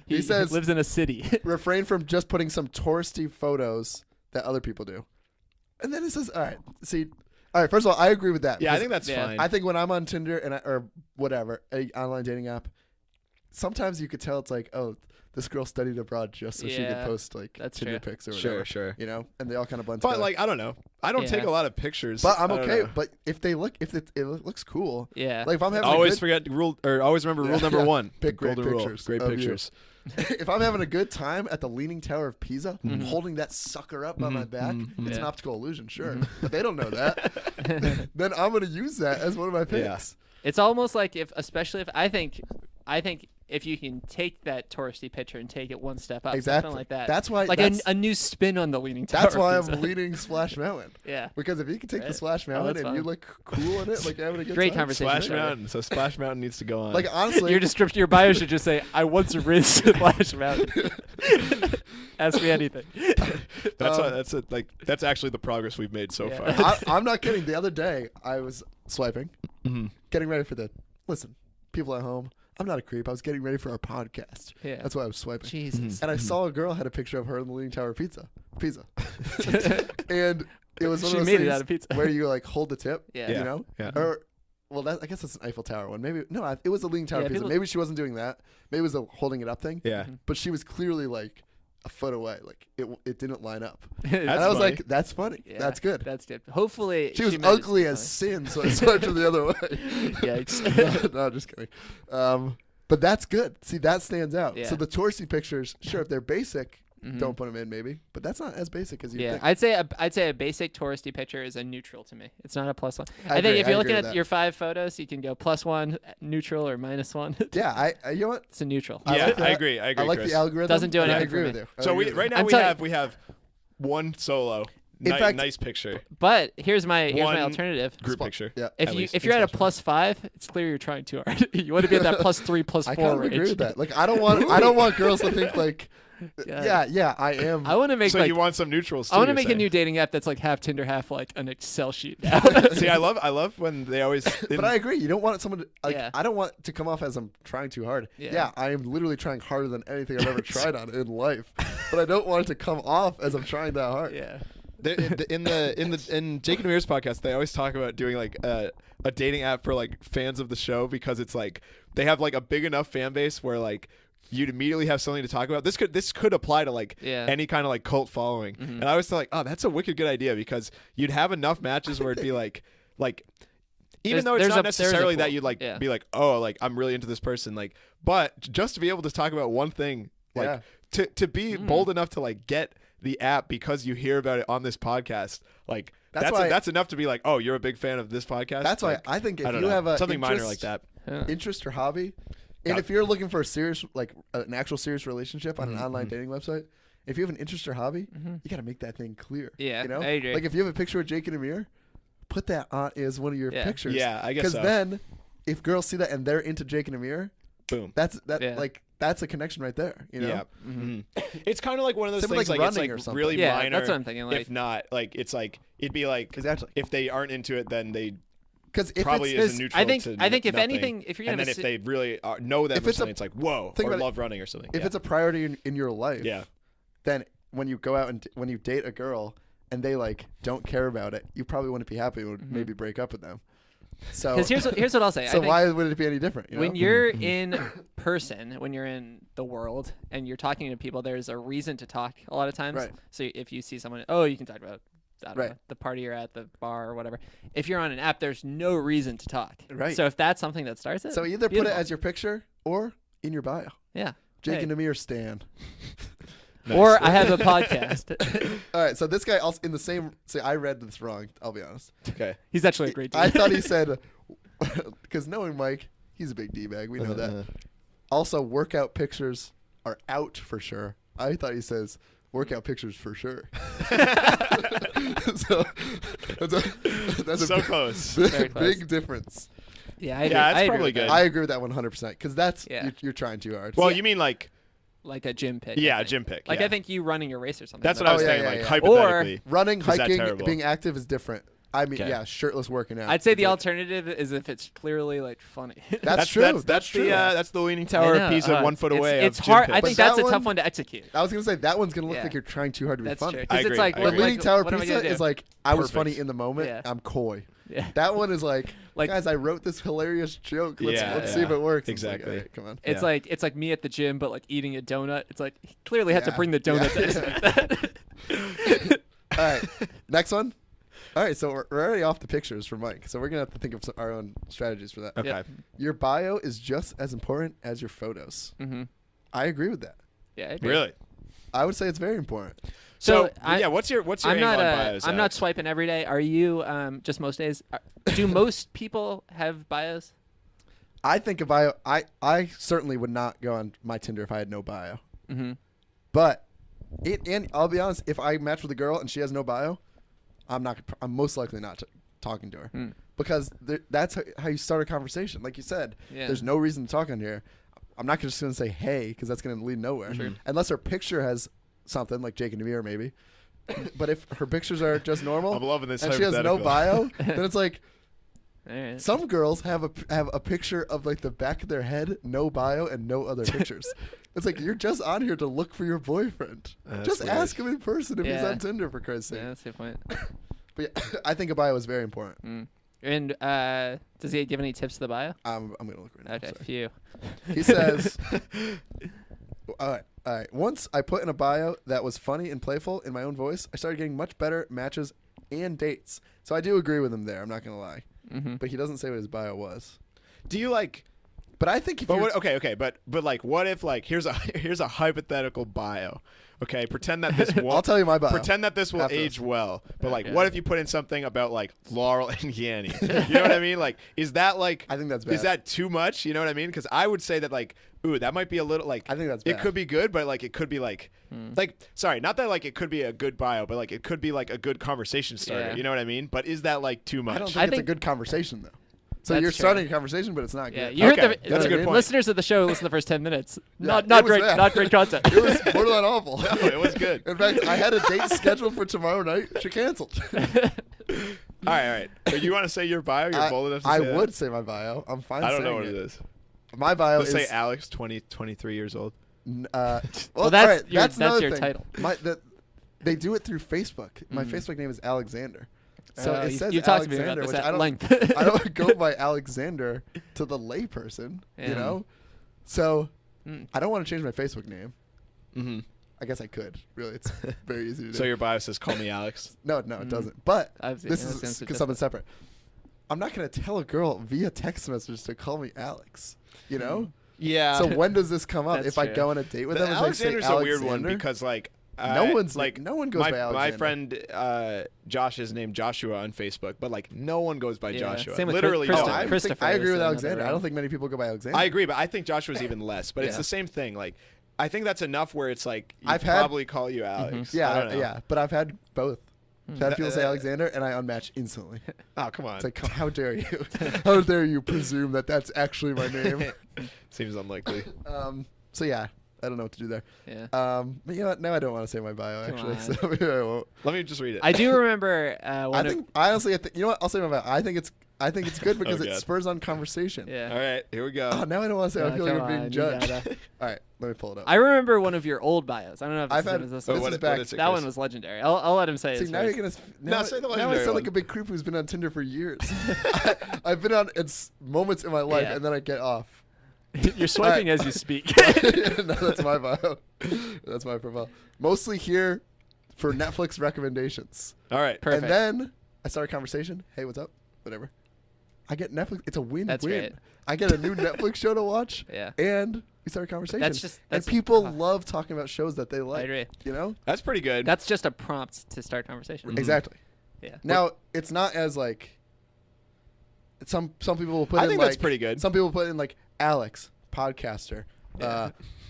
He says, lives in a city. refrain from just putting some touristy photos that other people do. And then he says, all right, first of all, I agree with that. Yeah, I because think that's Yeah. fine. I think when I'm on Tinder or whatever, a online dating app, sometimes you could tell it's like, oh, this girl studied abroad just so she could Yeah, post like that's Tinder true. pics or whatever. Sure. You know, and they all kind of blend But together. like I don't know. I don't take Yeah. a lot of pictures. But I'm I don't okay. know. But if it looks cool, Yeah. like if I'm having Always a good, always remember rule number Yeah. one. Pick the great golden rule. pictures Great of you. pictures. if I'm having a good time at the Leaning Tower of Pisa, Mm-hmm. holding that sucker up on my back, it's an Yeah. optical illusion, sure, Mm-hmm. but they don't know that. Then I'm gonna use that as one of my picks. It's almost like especially if I think if you can take that touristy picture and take it one step up, Exactly. something like that. That's why- like that's- a new spin on the Leaning Tower. That's why Pizza. I'm leaning Splash Mountain. Yeah. Because if you can take the Right. Splash Oh, Mountain that's and you fun. look cool in it, like you're having a good Great time. conversation. Splash starter. Mountain. So Splash Mountain needs to go on. Like honestly, Your description, your bio should just say, "I once rinsed Splash Mountain." Ask me anything. that's actually the progress we've made so Yeah. far. I'm not kidding. The other day I was swiping, getting ready for listen, people at home. I'm not a creep. I was getting ready for our podcast. Yeah. That's why I was swiping. Jesus. And I saw a girl had a picture of her in the Leaning Tower of Pisa. And it was one She of those made it things out of pizza. where you like hold the tip, Yeah. you know? Yeah. Or, well, I guess that's an Eiffel Tower one. Maybe, no, it was a Leaning Tower Yeah, of Pisa. people- Maybe she wasn't doing that. Maybe it was a holding it up thing. Yeah. But she was clearly like a foot away. Like it didn't line up. That's And I was funny. like, that's funny. Yeah, That's good. That's good. Hopefully, She was managed ugly to as sin, so I swiped her the other way. Yikes. No, just kidding. But that's good. See, that stands out. Yeah. So the touristy pictures, sure, if they're basic, Mhm. don't put them in maybe. But that's not as basic as you Yeah, think. I'd say a basic touristy picture is a neutral to me. It's not a +1. I think agree, if you're I looking agree at with that. your 5 photos, you can go +1, neutral, or -1. Yeah, you know what? It's a neutral. I Yeah, like that. I agree. I like Chris. the algorithm. Doesn't do and I anything for agree me. with you. I So agree with you. now I'm we telling have one solo. In fact- nice picture. But here's my One alternative. Group Spot- picture. Yeah. If at you least. if you're at a Especially. +5, it's clear you're trying too hard. You want to be at that +3, +4 I kind of range. agree with that. Like, I don't want girls to think like, God. yeah, I am. I want to make So like you want some neutrals too, I want to you're make a saying. new dating app that's like half Tinder, half like an Excel sheet now. See, I love when they always. But I agree. You don't want someone to like. Yeah. I don't want to come off as I'm trying too hard. Yeah. Yeah, I am literally trying harder than anything I've ever tried on in life. But I don't want it to come off as I'm trying that hard. yeah. In Jake and Amir's podcast, they always talk about doing like a dating app for like fans of the show because it's like they have like a big enough fan base where like you'd immediately have something to talk about. This could apply to like Yeah. any kind of like cult following. And I always thought like, oh, that's a wicked good idea because you'd have enough matches where it'd be like even though it's there's not a necessarily pool. that you'd like Yeah. be like, oh, like I'm really into this person, like, but just to be able to talk about one thing, like to be bold enough to like get the app because you hear about it on this podcast, like that's enough to be like, oh, you're a big fan of this podcast. That's why Like, I think if I don't you know. have a something minor interest- like that. interest or hobby, and Yeah. if you're looking for a serious, like an actual serious relationship on an online dating website, if you have an interest or hobby, you got to make that thing clear. Yeah, you know, I agree. like if you have a picture of Jake and Amir, put that on as one of your Yeah. pictures. Yeah, I guess Because so. then, if girls see that and they're into Jake and Amir, Boom. Yeah. that's a connection right there. You know. Yeah. It's kind of like one of those Same things with, like, like it's running like or something. really Yeah, minor. that's what I'm thinking, like- if not, like it's like it'd be like Exactly. if they aren't into it, then they Because if probably it's, is a neutral. I think to if nothing. anything, if you're gonna and then be if they really know them If or it's a- something, it's like whoa, think or about it. love running or something. if yeah. it's a priority in your life, yeah. then when you go out and when you date a girl and they like don't care about it, you probably wouldn't be happy and would maybe break up with them. So because here's what I'll say. I so think why would it be any different? You know? when you're in person, when you're in the world and you're talking to people, there's a reason to talk a lot of times. Right. So if you see someone, oh, you can talk about I don't Right. know, the party you're at, the bar or whatever. If you're on an app, there's no reason to talk. Right. So if that's something that starts it, so either put beautiful. it as your picture or in your bio. yeah. Jake Hey. and Amir Stan. Or I have a podcast. All right, so this guy also in the same. See, I read this wrong. I'll be honest. Okay. He's actually a great dude. I thought he said, because knowing Mike, he's a big d bag. We know that. Also, workout pictures are out for sure. I thought he says workout pictures for sure. So that's So a close. Very close. big difference. yeah, I agree. Yeah, that's I agree probably with that. good. I agree with that 100% because that's Yeah. you're trying too hard. Well, you mean like Like a gym pick. I yeah, think. gym pick. Like yeah. I think you running your race or something. that's what I was yeah, saying. yeah, Like yeah. hypothetically, Running, Is that hiking, terrible? being active is different. I mean, Okay. yeah, shirtless working out. I'd say It's the like- alternative is if it's clearly like funny. That's true. That's the true. that's the leaning I tower know, of Pisa, 1 foot away. It's of gym hard. pick. I But think that's that a tough one- one to execute. I was gonna say that one's gonna look Yeah. like you're trying too hard to be That's funny. true. I Because it's agree, like, I The agree. leaning like, tower what am I pizza gonna do? is like I was Perfect. funny in the moment. Yeah. I'm coy. Yeah. That one is like, Like- guys, I wrote this hilarious joke. Let's Yeah, see if yeah. it works. It's like, Exactly. all right, come on. It's Yeah. like me at the gym, but like eating a donut. It's like he clearly had to Yeah. bring the donut Yeah. to execute that. All right, next one. All right, so we're already off the pictures for Mike, so we're gonna have to think of our own strategies for that. Okay. Yep. Your bio is just as important as your photos. Mm-hmm. I agree with that. Yeah. I agree. Really? I would say it's very important. So yeah, what's your I'm angle not on bios? I'm not Alex? swiping every day. Are you just most days? Do most people have bios? I think a bio. I certainly would not go on my Tinder if I had no bio. Mm-hmm. But and I'll be honest, if I match with a girl and she has no bio, I'm most likely not talking to her because that's how you start a conversation. Like you said, Yeah. there's no reason to talk on here. I'm not just going to say hey because that's going to lead nowhere. Sure. Unless her picture has something like Jake and Amir maybe. But if her pictures are just normal I'm loving this and she has no hypothetical. bio, then it's like All right. some girls have a picture of like the back of their head, no bio, and no other pictures. It's like you're just on here to look for your boyfriend. That's Just weird. ask him in person if he's Yeah. on Tinder for Christ's sake. Yeah, that's a good point. But yeah, I think a bio is very important. Mm. And does he give any tips to the bio? I'm gonna look right now. Okay, sorry. few. He says, all right. Once I put in a bio that was funny and playful in my own voice, I started getting much better matches and dates. So I do agree with him there. I'm not gonna lie. Mm-hmm. But he doesn't say what his bio was. Do you like? But I think if But you what, okay, but like, what if like here's a hypothetical bio. Okay, pretend that this will I'll tell you my bio. Pretend that this will After age this. well. But like, Okay. what if you put in something about like Laurel and Yanny? You know what I mean? Like, is that like? I think that's bad. Is that too much? You know what I mean? Because I would say that like, ooh, that might be a little like. I think that's It bad. could be good, but like it could be like, sorry, not that like it could be a good bio, but like it could be like a good conversation starter. Yeah. You know what I mean? But is that like too much? I don't think I it's a think- good conversation though. So That's you're true. starting a conversation, but it's not Yeah, good. you Okay, heard that's a good the point. listeners of the show listen to the first 10 minutes. Yeah, Not it was great, bad. not great content. It was borderline awful. No, it was good. In fact, I had a date scheduled for tomorrow night. She canceled. All right. But you want to say your bio? You're bold enough to I say that? would say my bio. I'm fine. I don't know saying what it is. My bio Let's is say Alex, 23 years old. well, Well, that's all right, your- that's that's another your thing. title. They do it through Facebook. My Facebook name is Alexander. So Oh, it you- says you talked to me about Alexander, this which at I don't. length. I don't go by Alexander to the layperson. Yeah. You know, so Mm. I don't want to change my Facebook name. Mm-hmm. I guess I could. Really, it's very easy to do. So your bio says, "Call me Alex." No, it doesn't. But I've seen this it. That is sounds because something separate. I'm not going to tell a girl via text message to call me Alex. You know. Yeah. So when does this come up? That's If I true. go on a date with The them, and they say Alexander's a weird one Alexander? because like No one's- like no one goes my, by My Alexander. friend Josh is named Joshua on Facebook, but like no one goes by Yeah. Joshua. Same with Literally, Chris- no Oh, Christopher. one. I, think, Christopher I is agree with another Alexander. I one. don't think many people go by Alexander. I agree, but I think Joshua's even less. But it's Yeah. the same thing. Like I think that's enough where it's like you I've had- probably call you Alex. Yeah, I don't know. yeah. But I've had both. I've had people say Uh, Alexander, and I unmatch instantly. Oh come on. It's like, how dare you? How dare you presume that that's actually my name? Seems unlikely. So yeah, I don't know what to do there. Yeah. But you know what? Now I don't want to say my bio Come actually, on. so maybe I won't. Let me just read it. I do remember I one of, think honestly, you know what? I'll say my bio. I think it's good because Oh, it God. spurs on conversation. yeah. All right, here we go. Oh, now I don't want to say. I No, feel like come I'm being on, you judged. gotta- All right, let me pull it up. I remember one of your old bios. I don't know if it's I've the same had as this this one. what- is what back. is it, That Chris? one was legendary. I'll let him say See, it. now you're gonna. Now, say the now I legendary sound like one. a big creep who's been on Tinder for years. I've been on it's moments in my life, Yeah. and then I get off. You're swiping Alright. as you speak. No, that's my bio. That's my profile. Mostly here for Netflix recommendations. All right. Perfect. And then I start a conversation. Hey, what's up? Whatever. I get Netflix. It's a win-win. That's great. I get a new Netflix show to watch. Yeah. And we start a conversation. That's just- and that's- people love talking about shows that they like. agree. You know? That's pretty good. That's just a prompt to start conversation. Exactly. Yeah. Now it's not as like some people will put I in think like that's pretty good. Some people put in like Alex podcaster.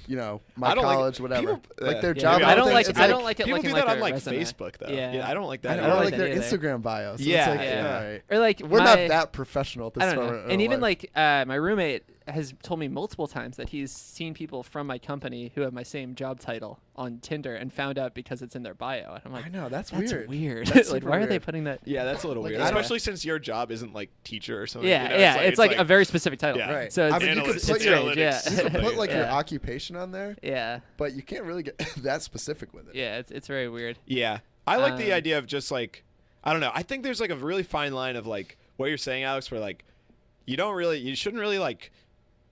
You know, my I don't like- college, whatever. people- like their Yeah, job. I don't thing, like. it's I don't like it people looking do like that on their like resume. Facebook though. Yeah. I don't like that. I I don't, don't like like their that either. Instagram bio. So Yeah, it's like, yeah. all right. Or like We're not my- that professional at this I don't moment know. in our And even life. like my roommate has told me multiple times that he's seen people from my company who have my same job title on Tinder and found out because it's in their bio. And I'm like, I know that's that's weird. weird. That's like, super why are they weird. putting that? Yeah, that's a little Like, weird, I don't- especially since your job isn't like teacher or something. Yeah, you know? yeah. It's like a very specific title. Yeah. Right. So I it's, mean, you could Analyst, put it's your- strange. Yeah. analytics, You can put like your Yeah. occupation on there, yeah. but you can't really get that specific with it. Yeah. It's very weird. Yeah, I like the Um, idea of just like I don't know. I think there's like a really fine line of like what you're saying, Alex, where like you shouldn't really like.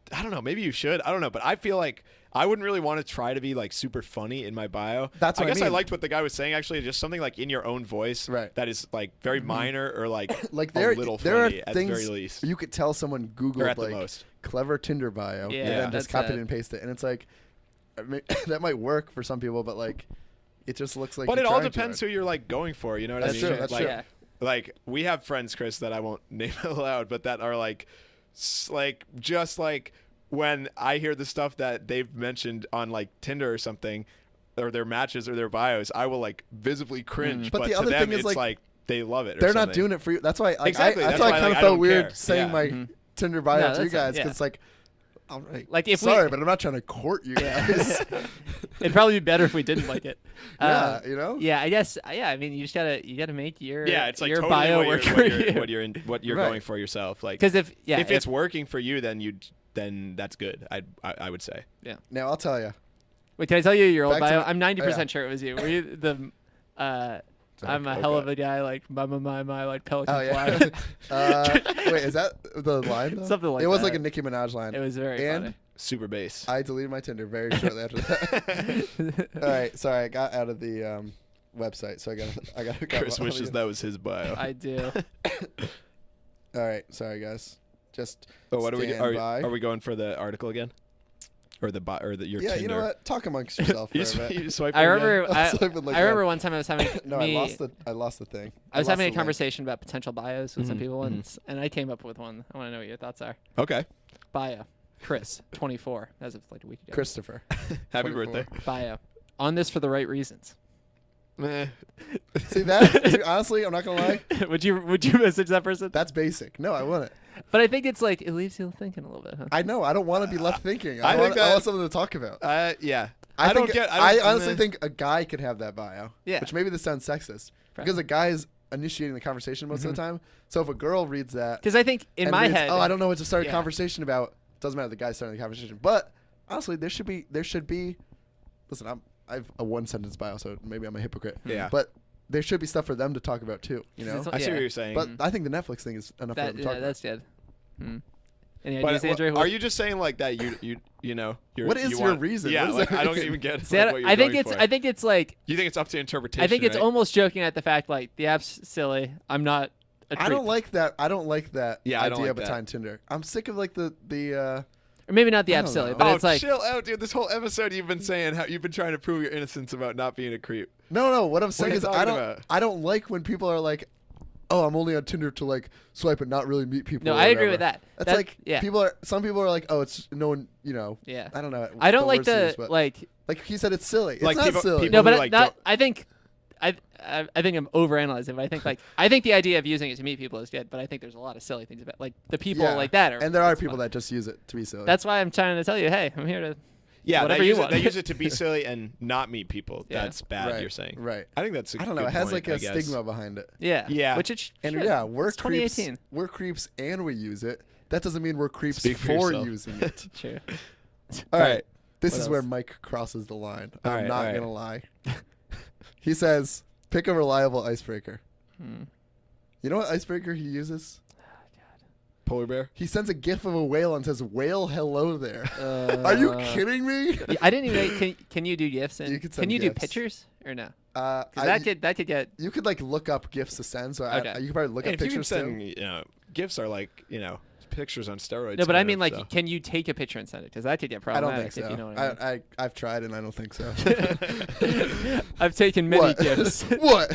I don't know. Maybe you should. I don't know. But I feel like I wouldn't really want to try to be like super funny in my bio. That's what I guess I mean. liked what the guy was saying. Actually, just something like in your own voice, Right. that is like very minor or like Like a little there funny are at things the very least. you could tell someone Googled Or at the like most. clever Tinder bio Yeah, and then just that's copy it. and paste it, and it's like I mean, that might work for some people, but like it just looks like. But you're it all trying too depends hard. who you're like going for. You know what That's I mean? true, that's like, true. Yeah. Like we have friends, Chris, that I won't name aloud, but that are like, like just like when I hear the stuff that they've mentioned on like Tinder or something, or their matches or their bios, I will like visibly cringe. But But the to other them, thing is, it's like, they love it. Or They're not something. doing it for you. That's why. Like, Exactly, That's that's why why, I kind like, of I felt don't weird care. saying Yeah. my Tinder bio No, to you that's- guys yeah. because like. I'm Like, if we- sorry, but I'm not trying to court you guys. It'd probably be better if we didn't like it. Yeah, you know? Yeah, I guess. Yeah, I mean, you gotta make your Yeah, it's like your totally bio what work you're, for what you're, you. what you're Right. going for yourself. Like, Because if it's working for you, then that's good. I would say. Now I'll tell you. wait, can I tell you your old Back to bio? my- I'm 90% yeah. sure it was you. Were you the? I'm a hell of a guy, like my like pelican Oh yeah. fly. Wait, is that the line? Though? Something like it was that. like a Nicki Minaj line. It was very and funny. Super bass. I deleted my Tinder very shortly after that. All right, sorry, I got out of the website, so I got. Chris wishes that was his bio. I do. All right, sorry guys. just Oh, what stand are we by. are we going for the article again, or your Yeah, Tinder? you know what? Talk amongst yourself for You, a bit. you swipe I it again? remember. I, I'll swipe it like I remember that. one time I was having No, I lost the thing. I was lost having a the link. conversation about potential bios with some Mhm, people, mhm. and I came up with one. I want to know what your thoughts are. Okay. Bio, Chris, 24, as of like a week ago. Christopher. Happy 24. birthday. Bio, on this for the right reasons. Meh. See that? Dude, honestly, I'm not gonna lie. would you message that person? That's basic. No, I wouldn't. But I think it's like it leaves you thinking a little bit, huh? I know. I don't want to be left thinking. I think I that- want something to talk about. Yeah. I don't think- get. I honestly think a guy could have that bio. Yeah. Which maybe this sounds sexist Right. because a guy is initiating the conversation most of the time. So if a girl reads that, Because I think in and my reads, head, oh, I don't know what to start a Yeah. conversation about. Doesn't matter the guy starting the conversation, but honestly, there should be. Listen, I have a one sentence bio, so maybe I'm a hypocrite. Yeah. But there should be stuff for them to talk about too. You know. It's- I see yeah. what you're saying. But I think the Netflix thing is enough for that them to talk yeah, about. that's good. Hmm. Any But ideas, Andrew? are you just saying like that? You know. What is you your want- reason? Yeah. What does Like, that I don't mean? even get. See, like, what you're I think going it's for. I think it's like You think it's up to interpretation? I think it's right? almost joking at the fact like the app's silly. I'm not. I don't like that. I don't like that Yeah, I idea don't like of a that. time Tinder. I'm sick of like the or maybe not the I app don't silly, know. but Oh, it's like chill out, dude. This whole episode you've been saying how you've been trying to prove your innocence about not being a creep. no. What I'm saying are you is talking about? I don't like when people are like, oh, I'm only on Tinder to like swipe and not really meet people. no, or I agree whatever. with that. That's That- like yeah, some people are like, oh, it's no one, you know. yeah. I don't know. I don't like words to the use, but like. like he said, it's silly. It's Like not people- silly. people- No, but who, like, not. don't- I think. I think I'm overanalyzing, but I think the idea of using it to meet people is good, but I think there's a lot of silly things about like the people Yeah. like that are. And there are that's people fun. that just use it to be silly. That's why I'm trying to tell you, hey, I'm here to. Yeah, Whatever they you use want. It, they use it to be silly and not meet people. Yeah. That's bad. right, You're saying. right. I think that's. I don't know. It has like a stigma behind it. Yeah. Yeah. Which it And should. yeah, we're It's creeps. 2018. We're creeps, and we use it. That doesn't mean we're creeps Speak for for yourself. using it. True. All right. This What is where else? Mike crosses the line. All I'm right, not all right. gonna lie. He says, "Pick a reliable icebreaker." Hmm. You know what icebreaker he uses? Polar bear. He sends a gif of a whale and says, "Whale, hello there." Are you kidding me? Yeah, I didn't even. Can you do gifs? And You could can send you do GIFs. pictures or no? 'Cause I- that could get. You could like look up gifs to send. So Okay. you could probably look And up if you can pictures send, too. you know, gifts are like pictures on steroids. No, but I kind mean of, like, so. can you take a picture and send it? Because that could get I don't problematic. think so. If you know what I mean. I've tried and I don't think so. I've taken many What? gifts. What?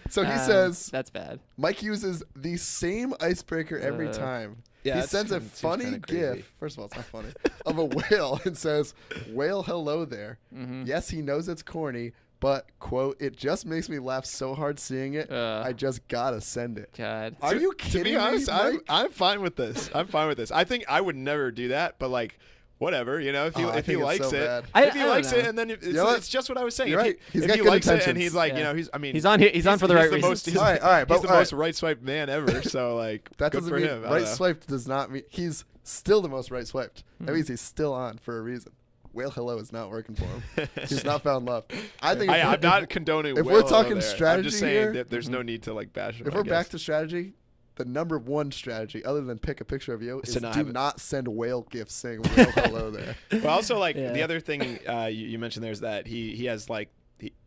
So he Um, says that's bad. Mike uses the same icebreaker every Uh, time. Yeah, he that sends a seems funny kinda crazy. gif. First of all, it's not funny. Of a whale and says, "Whale, hello there." Mhm. Yes, he knows it's corny, but quote, "It just makes me laugh so hard seeing it. I just gotta send it." God. Are you To kidding be honest, me, I'm, Mike? I'm fine with this. I'm fine with this. I think I would never do that, but like, whatever, if he Oh, I if he think it's likes so it, bad. I if he don't likes it, know. and then it's, You know what? it's just what I was saying. You're if right. He, He's if got he good likes it, and intentions. he's like, Yeah. he's. I mean, He's on here. He's on for the right the reasons. most, he's, All right, but he's the all right. most right swiped man ever. So like, That good doesn't for mean him. I don't right know. swiped does not mean he's still the most right swiped. Hmm. That means he's still on for a reason. Whale hello is not working for him. He's not found love. I think I'm not condoning. if Will we're hello talking there. I'm strategy just saying here- that there's no need to like bash him. if I we're guess. back to strategy, the number one strategy, other than pick a picture of you, is To not do have it. not send whale gifts saying whale hello there. But also, like Yeah. the other thing you mentioned there is that he has like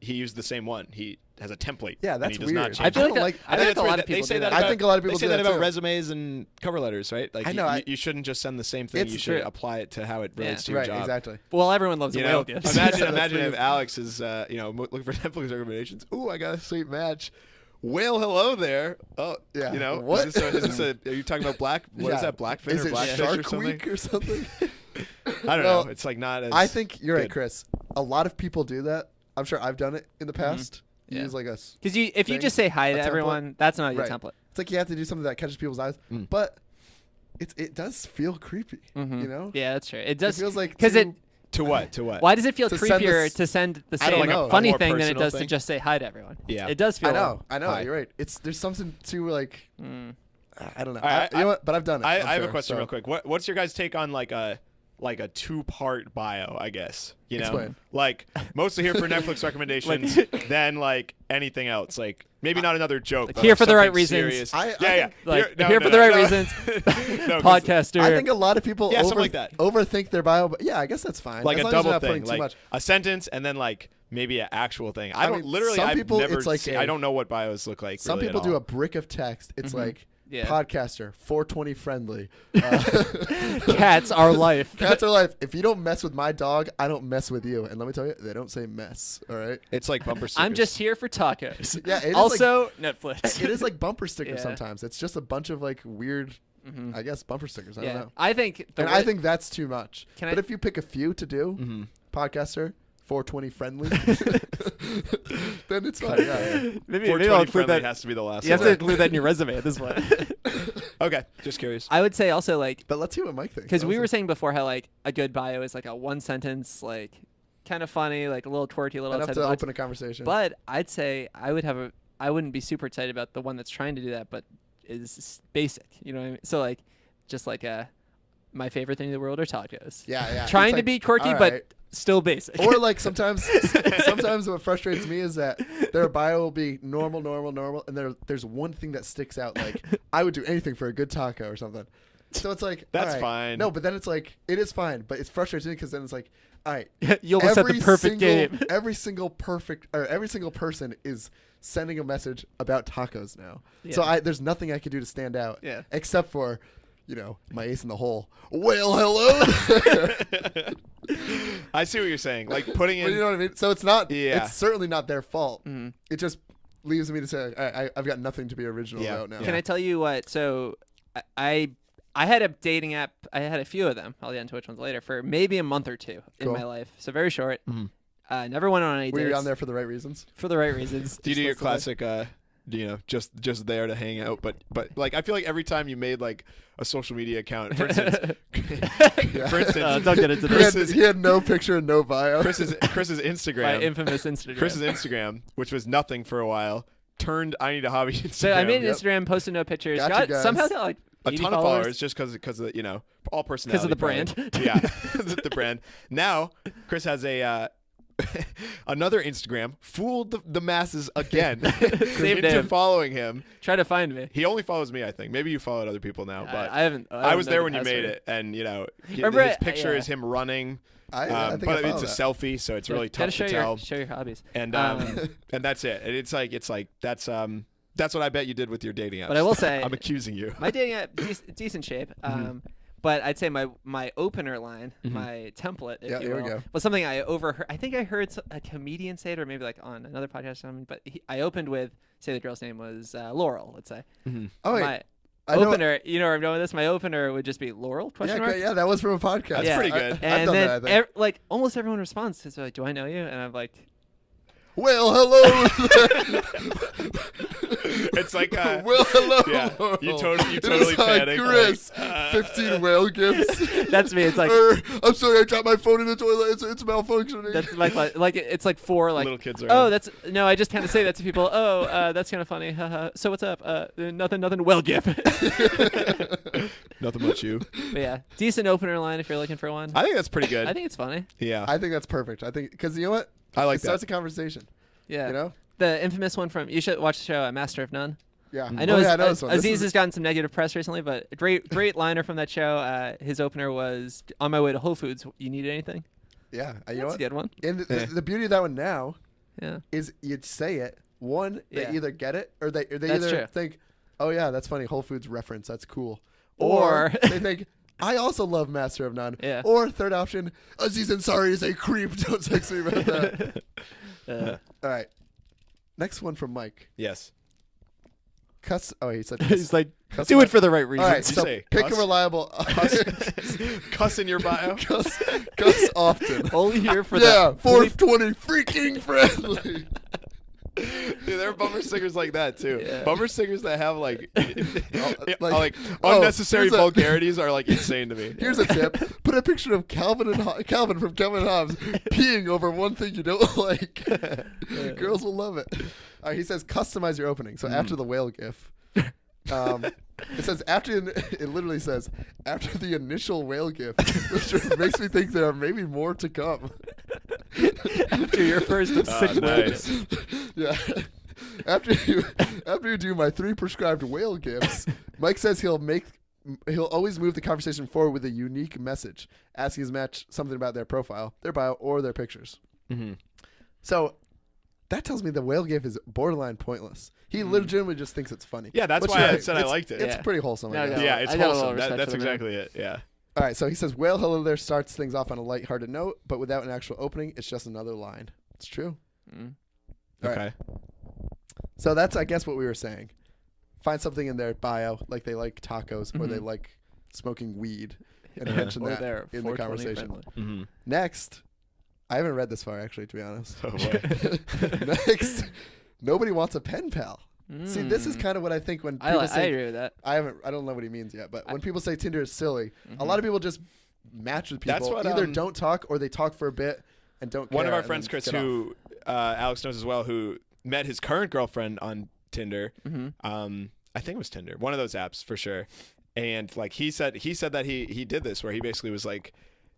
he used the same one. He has a template. Yeah, and that's he does not weird. change I feel it. like that- I think feel like that's a weird lot of that they people say do that. that. I about- think a lot of people they say do that that about too. resumes and cover letters, right? Like I know, you shouldn't just send the same thing. It's You should true. apply it to how it relates to your Right, job. exactly. Well, everyone loves a You whale know, gift. imagine That's if the- Alex is looking for Netflix recommendations. Ooh, I got a sweet match. Whale, hello there. Oh, Yeah. You know, What? Is this a? Are you talking about black? What is Yeah. that? Blackfin Is or it blackfish Shark or something? Week or something? I don't Well, know. It's like not as. I think you're right, good. Chris. A lot of people do that. I'm sure I've done it in the past. You Yeah. use like Because if you thing, just say hi a to template. everyone, that's not a good Right. template. It's like you have to do something that catches people's eyes, Mm. but it does feel creepy. Mhm. You know, Yeah, that's true. It it does feels like because it. too- To what? To what? Why does it feel To send creepier this- to send the I don't same know, a funny more thing than it personal does to thing? just say hi to everyone? Yeah. It does feel. I know. Hi. You're right. There's something to like. Mm. I don't know. All right, you know what? But I've done it. I I'm have a fair, question so- real quick. What's your guys' take on like a 2-part bio? I guess you know, Explain. like mostly here for Netflix recommendations, then like anything else, like maybe not another joke. but, here like, for the right something reasons. serious. I yeah, think, like, no, here no, for the no, right no. reasons. No, 'cause Podcaster. I think a lot of people Yeah, something like that. overthink their bio, but yeah, I guess that's fine. like as a long as you're double not thing, putting too like much. a sentence and then like maybe an actual thing. I I don't mean, literally. some I've people, never it's like seen, a- I don't know what bios look like. Some really people at do all. a brick of text. It's Mhm. like Yeah. Podcaster, 420 friendly. Cats are life. Cats are life. If you don't mess with my dog, I don't mess with you. And let me tell you, they don't say mess. All right. It's like bumper stickers. I'm just here for tacos. Yeah. It is Also, Netflix. it is like bumper stickers Yeah. sometimes. It's just a bunch of like weird, I guess, bumper stickers. I don't know. I think. I think that's too much. Can But I- if you pick a few to do, podcaster, 420 friendly, then it's fine. Yeah. maybe 420 I'll include friendly that. has to be the last You have one. to include that in your resume at this point. Okay, just curious. I would say also like But let's hear what Mike thinks. because we That were was saying before how like a good bio is like a one sentence like kind of funny like a little twerky little enough outside to the box. open a conversation. But I'd say I wouldn't be super excited about the one that's trying to do that, but is basic. You know what I mean? So like just like my favorite thing in the world are tacos. yeah. Trying It's to like, be quirky, all but right. still basic. Or like sometimes what frustrates me is that their bio will be normal, and there's one thing that sticks out. Like I would do anything for a good taco or something. So it's like That's all right. fine. No, but then it's like it is fine, but it's frustrating because then it's like, all right, you almost set the perfect game. every single person is sending a message about tacos now. So Yeah. there's nothing I could do to stand out. Yeah. Except for, my ace in the hole. Well, hello. I see what you're saying. Like putting But in. you know what I mean? So it's not. Yeah. It's certainly not their fault. Mhm. It just leaves me to say I've got nothing to be original Yeah. about now. Can I tell you what? So I had a dating app. I had a few of them. I'll get into which ones later. For maybe a month or two in Cool. my life. So very short. Mhm. Never went on any Were dates. you on there for the right reasons? for the right reasons. Do you do your Explicitly. classic? Just there to hang out, but like I feel like every time you made like a social media account, for instance, Don't get into this. He had no picture and no bio. Chris's My Instagram, infamous Instagram. Chris's Instagram, which was nothing for a while, turned I Need a Hobby Instagram. So I made an Yep. Instagram, posted no pictures. Gotcha, guys. Somehow got like a 80 ton of followers just because of all personality. of the probably. brand. Yeah, the brand. Now Chris has a another Instagram, fooled the masses again Same into name. following him. Try to find me. He only follows me, I think. Maybe you followed other people now, but I haven't. I was know there the when you made password. it, and Remember his it? picture Yeah. is him running. I think But I it's a followed that. selfie, so it's really Gotta tough show to tell. show your hobbies. And and that's it. And it's like that's what I bet you did with your dating apps. But I will say- I'm accusing you. My dating app, decent shape. But I'd say my opener line, my template, if Yeah, you here we will, go. was something I overheard. I think I heard a comedian say it, or maybe like on another podcast or something. But I opened with, say the girl's name was Laurel. Let's say. Oh wait, My I know- opener, you know where I'm going with this? My opener would just be Laurel? Yeah, Question mark. great. Yeah, that was from a podcast. That's pretty good. I've And done then that. I think. like almost everyone responds. So like, do I know you? And I'm like, Well, hello. It's like Well, hello. Yeah, you totally It is panicked, Chris. like, 15 whale gifts. that's me. It's like I'm sorry, I dropped my phone in the toilet. It's malfunctioning. that's like it's like for like little kids are. oh, that's no. I just kind of say that to people. Oh, that's kind of funny. Haha. So what's up? Nothing. Well, gift. nothing but you. But yeah, decent opener line if you're looking for one. I think that's pretty good. I think it's funny. Yeah, I think that's perfect. I think because you know what? I like It starts that. a conversation. Yeah. You know? The infamous one from you should watch the show Master of None. Yeah. I know, Oh, yeah, I know this one. This Aziz is- has gotten some negative press recently, but a great liner from that show. His opener was on my way to Whole Foods. You need anything? Yeah. You know That's a what? good one. And Yeah. the beauty of that one now Yeah. is you'd say it. One, they Yeah. either get it or they That's either true. think, oh yeah, that's funny, Whole Foods reference, that's cool. Or- they think, I also love Master of None. Yeah. Or third option, Aziz Ansari is a creep. Don't text me about that. All right. Next one from Mike. Yes. Oh, he said He's like, Cuss do my- it for the right All reasons. right, Did you so say pick cuss? a reliable. Cuss in your bio. Cuss often. Only here for Yeah, that. 420 freaking friendly. Dude, there are bumper stickers like that too. Yeah. Bumper stickers that have like like- unnecessary here's a- vulgarities are like insane to me. Here's a tip: put a picture of Calvin from Calvin and Hobbes peeing over one thing you don't like. Girls will love it. He says customize your opening. So after the whale gif, it says it literally says after the initial whale gif, which makes me think there are maybe more to come. After your first of 6 nice. Yeah. After you do my 3 prescribed whale gifts, Mike says he'll always move the conversation forward with a unique message, asking his match something about their profile, their bio, or their pictures. Mm-hmm. So that tells me the whale gif is borderline pointless. He legitimately just thinks it's funny. Yeah, that's Which why you're I right. said I liked it. It's Yeah. pretty wholesome. No, I guess. no. Yeah, it's I got a little wholesome. respect That's for the man. exactly it. Yeah. All right, so he says, whale hello there starts things off on a lighthearted note, but without an actual opening, it's just another line. It's true. Mm. All right. Okay. So that's, I guess, what we were saying. Find something in their bio, like they like tacos or they like smoking weed, and mention Or that they're in the 420 conversation. friendly. Mm-hmm. Next, I haven't read this far, actually, to be honest. Oh boy. Next, nobody wants a pen pal. See, this is Mm. kind of what I think when people I say, agree with that. I don't know what he means yet, but when people say Tinder is silly, a lot of people just match with people. That's what, Either don't talk or they talk for a bit and don't care. One of our and friends, then Chris, get off. who Alex knows as well, who met his current girlfriend on Tinder. I think it was Tinder, one of those apps for sure. And like he said that he did this where he basically was like,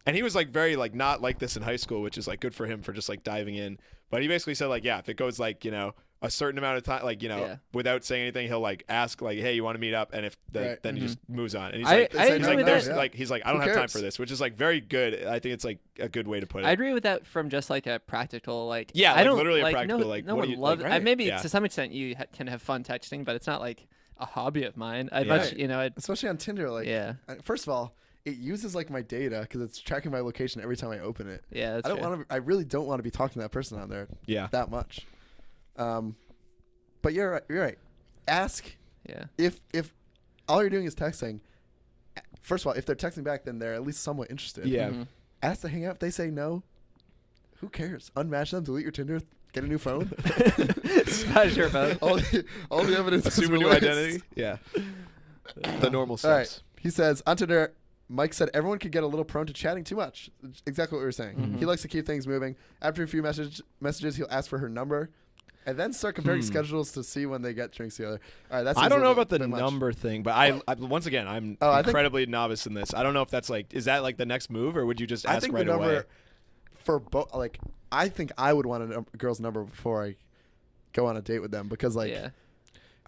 and he was like very like not like this in high school, which is like good for him for just like diving in. But he basically said like, yeah, if it goes like, you know, a certain amount of time, like, you know, Yeah. without saying anything, he'll like ask like, hey, you want to meet up? And if Right. then he just moves on. And he's I like, say agree no, like, with there's that. Yeah. like, he's like, I Who don't have time cares? for this, which is like very good. I think it's like a good way to put it. I agree with that from just like a practical, like Yeah, I like, don't literally a like, practical, no, like, no what one do you- loves. like, right? Maybe Yeah. to some extent you can have fun texting, but it's not like a hobby of mine. I'd Yeah. much, you know, Especially on Tinder, like, yeah, first of all, it uses like my data because it's tracking my location every time I open it. yeah. That's I don't true. want to. I really don't want to be talking to that person on there Yeah. that much. But you're right. You're right. Ask Yeah, if all you're doing is texting. First of all, if they're texting back, then they're at least somewhat interested. Yeah. Mhm. Ask to hang out. If they say no, who cares? Unmatch them. Delete your Tinder. Get a new phone. Smash your phone. all the evidence. is Assume a new released. identity. Yeah. The normal All right. steps. He says on Tinder, Mike said everyone could get a little prone to chatting too much. Exactly what we were saying. He likes to keep things moving. After a few messages, he'll ask for her number, and then start comparing schedules to see when they get drinks together. All right, that's. I don't know about the number thing, but I once again I'm I think- incredibly novice in this. I don't know if that's like, is that like the next move, or would you just I ask think right the number away? for both. Like, I think I would want a girl's number before I go on a date with them because, like, Yeah,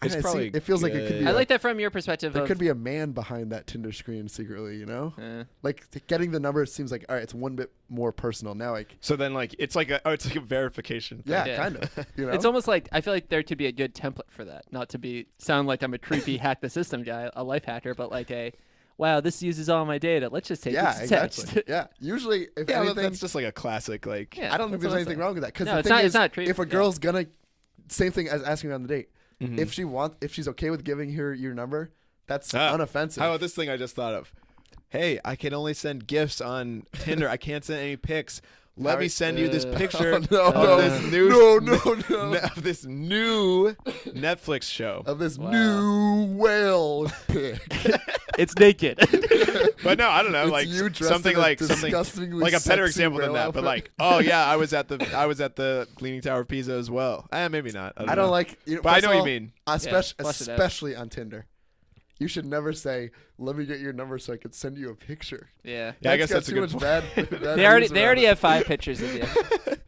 It's probably it feels like it could be. good. I a- like that from your perspective. There of, could be a man behind that Tinder screen secretly, you know? Like getting the number seems like all right, it's one bit more personal. Now like So then like it's like a verification thing. yeah, Yeah. kind of. You know? It's almost like I feel like there could be a good template for that. Not to be sound like I'm a creepy hack the system guy, a life hacker, but like a wow, this uses all my data. Let's just take yeah, this text. exactly. Yeah. Usually if Yeah, anything that's just like a classic like Yeah, I don't think that's there's what I'm anything saying. wrong with that cuz No, the it's thing not- is it's not treat- if a yeah. girl's going to same thing as asking you on the date. Mhm. If she's okay with giving her your number, that's Ah, unoffensive. How about this thing I just thought of? Hey, I can only send gifts on Tinder. I can't send any pics. Let me send you this picture Oh, no, of no, this new no. of this new Netflix show. Of this new whale pic. It's naked. But no, I don't know, It's like you dressed something in a like something disgustingly like a better sexy example than whale that. But outfit. like, oh yeah, I was at the Leaning Tower of Pisa as well. Maybe not. I I don't know. like you know, But I first know of what you all, mean. flush it out. especially on Tinder. You should never say, "Let me get your number so I could send you a picture." yeah. Yeah, I guess got that's a too good much point. bad They already news they around already it. have 5 pictures of you.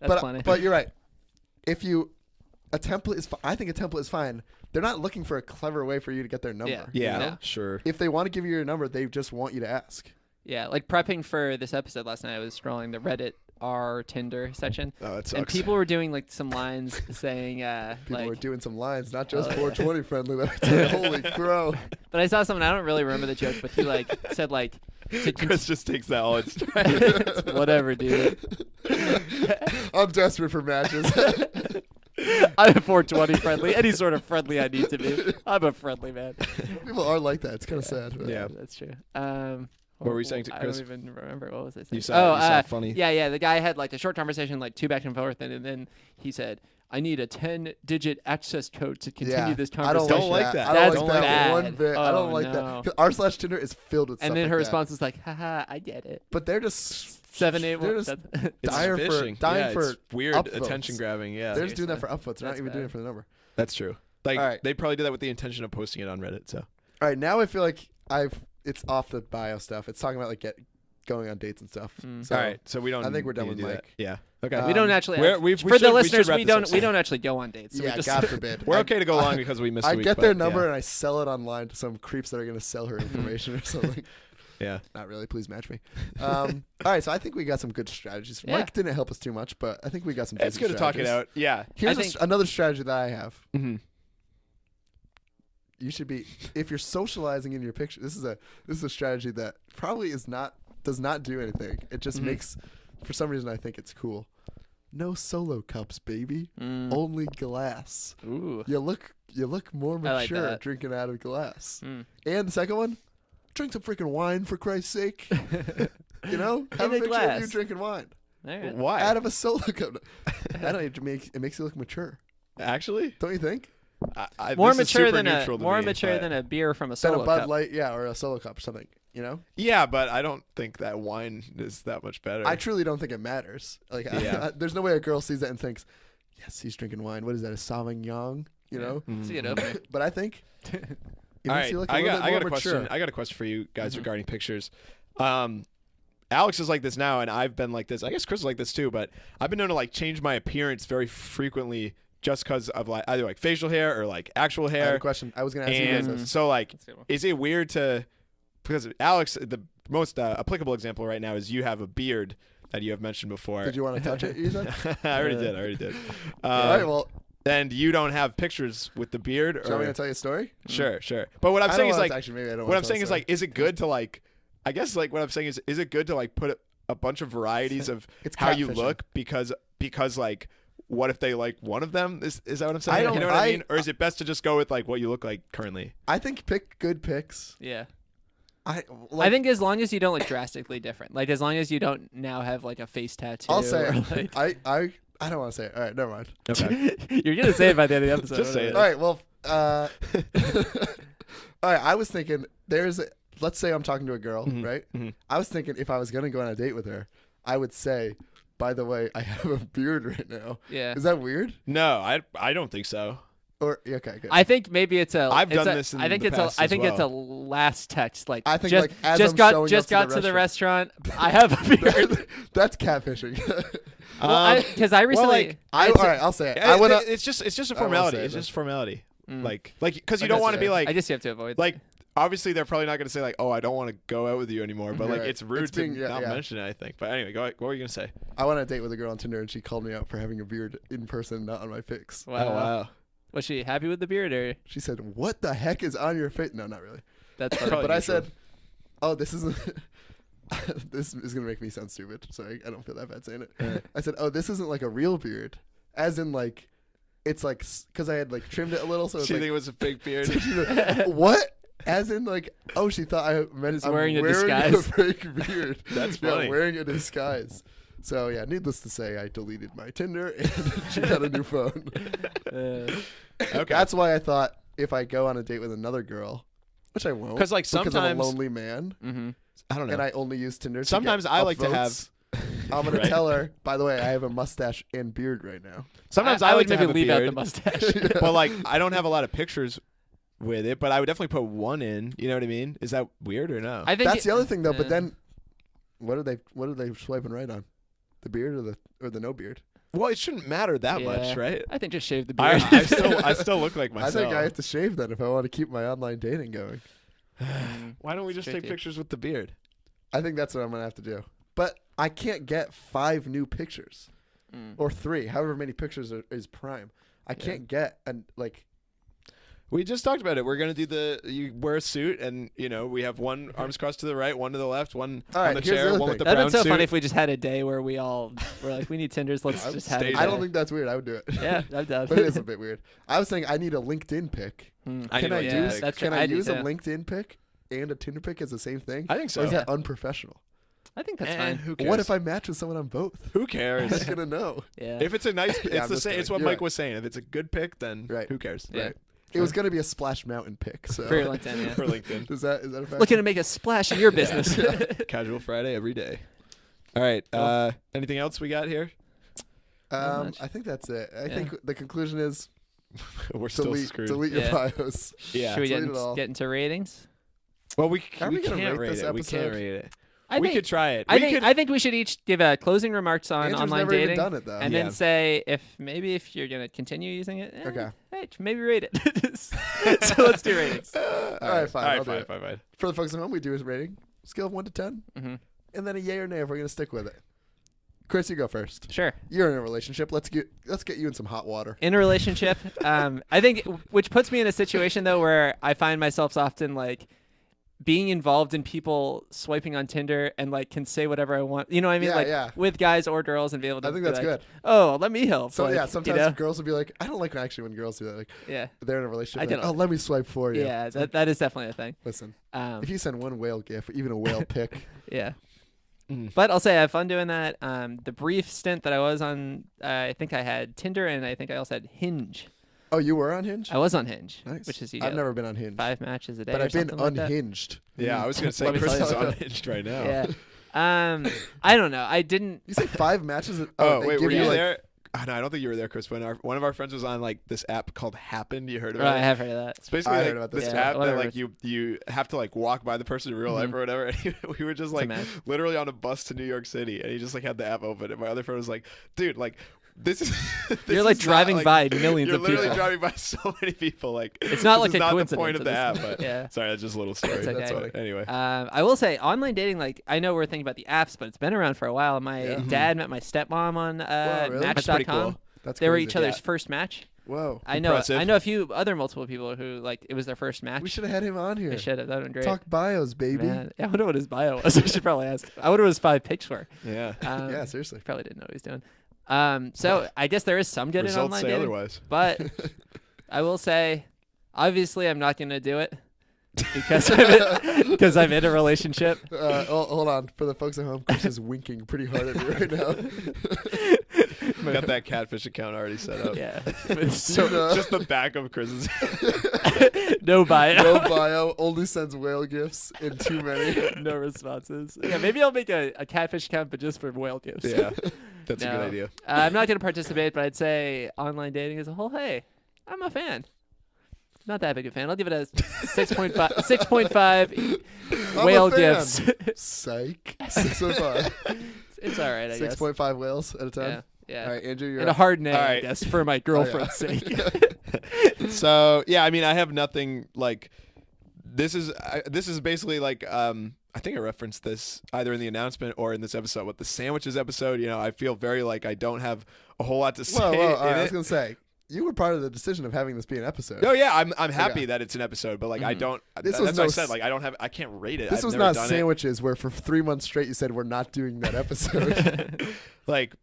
That's plenty. But you're right. If you a template is, I think a template is fine. They're not looking for a clever way for you to get their number. Yeah. you Yeah, know? sure. If they want to give you your number, they just want you to ask. Yeah, like prepping for this episode last night, I was scrolling the Reddit r Tinder section, Oh, that sucks. and people were doing like some lines saying, People like, were doing some lines, not just Oh, yeah. 420 friendly. That holy crow! but I saw someone I don't really remember the joke, but he like said like to Chris just takes that all in stride. whatever, dude. I'm desperate for matches. I'm 420 friendly, any sort of friendly I need to be. I'm a friendly man. People are like that. It's kind of sad. But. Yeah. That's true. What were you saying to I Chris? don't even remember. What was I saying? You saw funny. Yeah. The guy had like a short conversation, like 2 back and forth, and then he said, "I need a 10-digit access code to continue this I don't conversation." like that. I don't That's like that bad. one bit. I don't Oh, like no. that. R/Tinder is filled with And stuff then like her that. response was like, "Haha, I get it." But they're just 781. They're just That's- It's dire for fishing. dying Yeah, for it's weird upvotes. attention grabbing. Yeah, They're just doing that for Seriously. upvotes. They're not That's even doing bad. it for the number. that's true. Like All right. they probably did that with the intention of posting it on Reddit. So All right, now I feel like it's off the bio stuff. It's talking about like going on dates and stuff. So all right, so we don't. I think we're done need with to do Mike. that. Yeah. Okay. we don't actually. We're- we for should- the we should listeners, wrap we this up don't. We soon. don't actually go on dates. So yeah, we just, God forbid. We're okay to go long because we missed. I a week, get their but, number yeah. and I sell it online to some creeps that are going to sell her information or something. Yeah. Not really. Please match me. All right, so I think we got some good strategies. Yeah. Mike didn't help us too much, but I think we got some. It's good to talk it out. Yeah. Here's another strategy that I have. Mm-hmm. You should be, if you're socializing in your picture. This is a strategy that probably does not do anything. It just makes, for some reason, I think it's cool. No solo cups, baby. Only glass. Ooh. You look more I mature like drinking out of glass. And the second one, drink some freaking wine for Christ's sake. You know, have In a a picture glass. of you drinking wine All right. Why? out of a solo cup. I don't know. It makes you look mature. Actually, Don't you think? More this is mature super than neutral to me, but- than a beer from a Than solo a Bud cup. Light, yeah, or a solo cup or something. You know. Yeah, but I don't think that wine is that much better. I truly don't think it matters. Like, Yeah. there's no way a girl sees that and thinks, "Yes, he's drinking wine. What is that? A Sauvignon?" You know. It's a good opener. But I think it All makes right, you look a I little got bit a more question. mature. I got a question for you guys regarding pictures. Alex is like this now, and I've been like this. I guess Chris is like this too, but I've been known to like change my appearance very frequently just because of like either like facial hair or like actual I have hair. a question. I was going to ask you guys And this. so like, That's a good one. is it weird to, because Alex, the most applicable example right now is you have a beard that you have mentioned before. Did you want to touch it? You said? I already did. All right. Well, And you don't have pictures with the beard? do you want me Or, to tell you a story? sure. But what I'm I saying don't is want like, actually, maybe I don't what want I'm to tell saying a is story. like, is it good to like, I guess like what I'm saying is it good to like put a bunch of varieties of It's how you catfishing. look because like, what if they like one of them? Is that what I'm saying? I don't- you know what I I- mean? Or is it best to just go with like what you look like currently? I think pick good pics. Yeah. I think as long as you don't look drastically different, like as long as you don't now have like a face tattoo. I'll say or, it. like, I don't want to say it. All right, never mind. Okay. you're gonna say it by the end of the episode. Just say it. All right, well, all right. I was thinking let's say I'm talking to a girl, right? I was thinking if I was gonna go on a date with her, I would say, by the way, I have a beard right now. Yeah. Is that weird? No, I don't think so. Or okay, good. I think maybe it's a. I've it's done a- this in I think the it's past I as think it's a well. last text. Like I think, just like, as just I'm got showing just up got to to the the restaurant. I have a beard. That's catfishing. Because I recently. like, all right, I'll say it. I went up. It's just a won't formality. say it, It's then. just formality. Mm. Like because you I don't guess want to be so. like I just have to avoid. like obviously they're probably not going to say like, oh, I don't want to go out with you anymore, but like Right. it's rude It's being- to yeah, not yeah. mention it. I think. But anyway, what were you going to say? I went on a date with a girl on Tinder, and she called me out for having a beard in person, not on my pics. wow. Oh wow. Was she happy with the beard or She said, "What the heck is on your face?" No, not really. that's funny. Probably But I neutral. said, "Oh, this isn't." This is gonna make me sound stupid, so I don't feel that bad saying it. I said, "Oh, this isn't like a real beard, as in like, it's like because I had like trimmed it a little, so it's She think like it was a big beard. what?" As in like, oh, she thought I meant He's I'm wearing a a disguise. fake beard. That's Yeah, funny. wearing a disguise. So yeah, needless to say, I deleted my Tinder and she got a new phone. Okay. That's why I thought if I go on a date with another girl, which I won't, 'Cause, like, because I'm a sometimes- lonely man Mm-hmm. I don't know. and I only use Tinder. Sometimes to get I like to upvotes, I'm gonna Right. tell her. By the way, I have a mustache and beard right now. Sometimes I I, would like to maybe have a leave out the beard, mustache. but like I don't have a lot of pictures with it. But I would definitely put one in. You know what I mean? Is that weird or no? I think That's the other thing though. But uh, then, what are they swiping right on? The beard or the no beard? well, it shouldn't matter that yeah. much, right? I think just shave the I, beard. I still look like I myself. think I have to shave then if I want to keep my online dating going. Why don't we just take Tricky. pictures with the beard? I think that's what I'm gonna have to do. But I can't get 5 new pictures Mm. or 3, however many pictures is prime. I can't get We just talked about it. We're gonna do you wear a suit, and we have one arms crossed to the right, one to the left, one All on right, the here's the chair, other one with the That'd brown been so suit. funny if we just had a day where we all were like, we need Tinders. Let's just have staged it. I don't think that's weird. I would do it. Yeah, I'm down. But it is a bit weird. I was saying I need a LinkedIn pic. Mm. I Can need I a yeah, use that's can what I I do use a too. LinkedIn pic and a Tinder pic as the same thing? I think so. Or is that unprofessional? I think that's Eh, fine. who cares? What if I match with someone on both? Who I'm cares? not gonna know. Yeah. If it's a nice, Yeah, I'm it's the just same. It's kidding. what You're Mike right. was saying. If it's a good pick, then Right. who cares? Yeah. Right. It was gonna be a Splash Mountain pic. So For your LinkedIn, yeah. For LinkedIn, is that a fact? Looking to make a splash in your business. casual Friday every day. All right. Anything else we got here? much. I think that's it. I Yeah. think the conclusion is We're still delete screwed. your Yeah. bios. Yeah. Should we delete it all. get into ratings? Well, we Are we gonna can't rate rate this it. We can't episode? rate it. I we think, could try it. I We think could. I think we should each give closing remarks on Andrew's online never dating, even done it though. and Yeah. then say if you're gonna continue using it. Okay. Hey, maybe rate it. So let's do ratings. All right, fine. All I'll right. do it. Fine. For the folks at home, we do his rating. Scale of 1 to 10, Mm-hmm. and then a yay or nay if we're gonna stick with it. Chris, you go first. Sure. You're in a relationship. Let's get you in some hot water. In a relationship, I think, which puts me in a situation though where I find myself often like being involved in people swiping on Tinder and like can say whatever I want. You know what I mean? Yeah, like yeah. with guys or girls and be able to. I think be that's like, good. Oh, let me help. So like, yeah, sometimes you know? girls will be like, I don't like actually when girls do that. Like Yeah. they're in a relationship. I Like, get it. oh, let me swipe for you. Yeah, It's like, that is definitely a thing. listen, Um, if you send one whale gif, even a whale pic, yeah. Mm. But I'll say I have fun doing that. The brief stint that I was on, I think I had Tinder and I think I also had Hinge. oh, you were on Hinge? I was on Hinge, Nice. which is you I've get never been on Hinge, 5 matches a day. but or I've been something like that. unhinged. Yeah, I was gonna say Let me Chris tell is you. unhinged right now. Yeah. I don't know. I didn't. You say 5 matches? Oh, they wait, give were you like, there? Oh, no, I don't think you were there, Chris. When one of our friends was on like this app called Happen. You heard Oh, about I it? have heard of that. It's basically I like heard about this this too. app that Whatever. like you have to like walk by the person in real life or whatever. And we were just like match. literally on a bus to New York City, and he just like had the app open, and my other friend was like, "Dude, like this is this You're like is not, driving like, by millions You're of literally people. driving by so many people. Like It's not this like is a not coincidence. the point of the app. It's- But yeah. sorry, that's just a little story. It's okay. That's funny. Anyway, I will say online dating. Like I know we're thinking about the apps, but it's been around for a while. My Yeah. dad met my stepmom on really? That's pretty Match.com. cool. That's They were crazy. each other's Yeah. first match. Whoa. I know. Impressive. I know a few other multiple people who like it was their first match. We should have had him on here. They should have. That would have been great. Talk bios, baby. Man, yeah, I wonder what his bio was. I should probably ask. I wonder what his 5 picks were. yeah. Yeah, seriously. Probably didn't know what he was doing. So I guess there is some good in Results online say dating, otherwise. but I will say, obviously, I'm not going to do it because I'm in a relationship. Hold on. For the folks at home, Chris is winking pretty hard at me right now. Got that catfish account already set up. Yeah. So No. just the back of Chris's. No bio. No bio, only sends whale gifts in too many. No responses. Yeah, maybe I'll make a catfish account, but just for whale gifts. Yeah, that's a No. good idea. I'm not going to participate, but I'd say online dating as a whole, hey, I'm a fan. Not that big a fan. I'll give it a 6.5 I'm whale a fan. gifts. Psych. 6.5. It's all right, I guess. 6.5 whales at a time. Yeah. Yeah. All right, Andrew, you're And a up. hard nay, All I right. guess, for my girlfriend's sake. So yeah, I mean, I have nothing like. This is basically like I think I referenced this either in the announcement or in this episode with the sandwiches episode. You know, I feel very like I don't have a whole lot to say. Whoa, whoa. All in right, I it. was going to say, you were part of the decision of having this be an episode. Oh yeah, I'm happy Okay. that it's an episode, but like I don't. This that's was what no I said. s- Like I can't rate it. This I've was never not done sandwiches where for 3 months straight you said we're not doing that episode. it. Like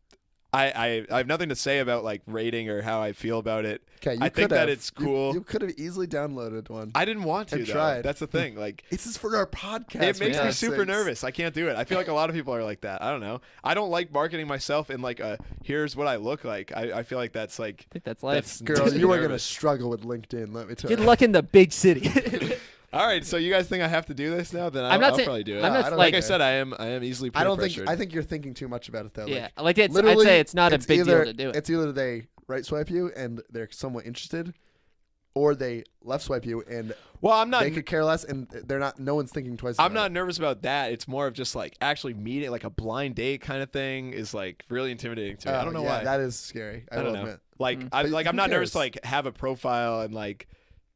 I have nothing to say about like rating or how I feel about it. Okay, you I think could that have. it's cool. You could have easily downloaded one. I didn't want to And though. tried. That's the thing. Like This is for our podcast. it for makes me God's super sakes. nervous. I can't do it. I feel like a lot of people are like that. I don't know. I don't like marketing myself in like a here's what I look like. I feel like that's like I think that's life. that's Girl, makes me you are going to nervous. struggle with LinkedIn, let me tell Good you. luck in the big city. All right, so you guys think I have to do this now? Then I'm not I'll saying- probably do it. I'm not I don't like like- I said, I am easily. I don't pressured. think. I think you're thinking too much about it, though. yeah, Like, like it's. I'd literally, say it's not a big either, deal to do it. It's either they right swipe you and they're somewhat interested, or they left swipe you and Well, I'm not. they could care less and they're not. No one's thinking twice. I'm about not nervous about that. It's more of just like actually meeting, like a blind date kind of thing, is like really intimidating to it. me. I don't know yeah, why. That is scary. I, I will don't know. admit. Like Mm. I'm But like who I'm not nervous cares? to like have a profile and like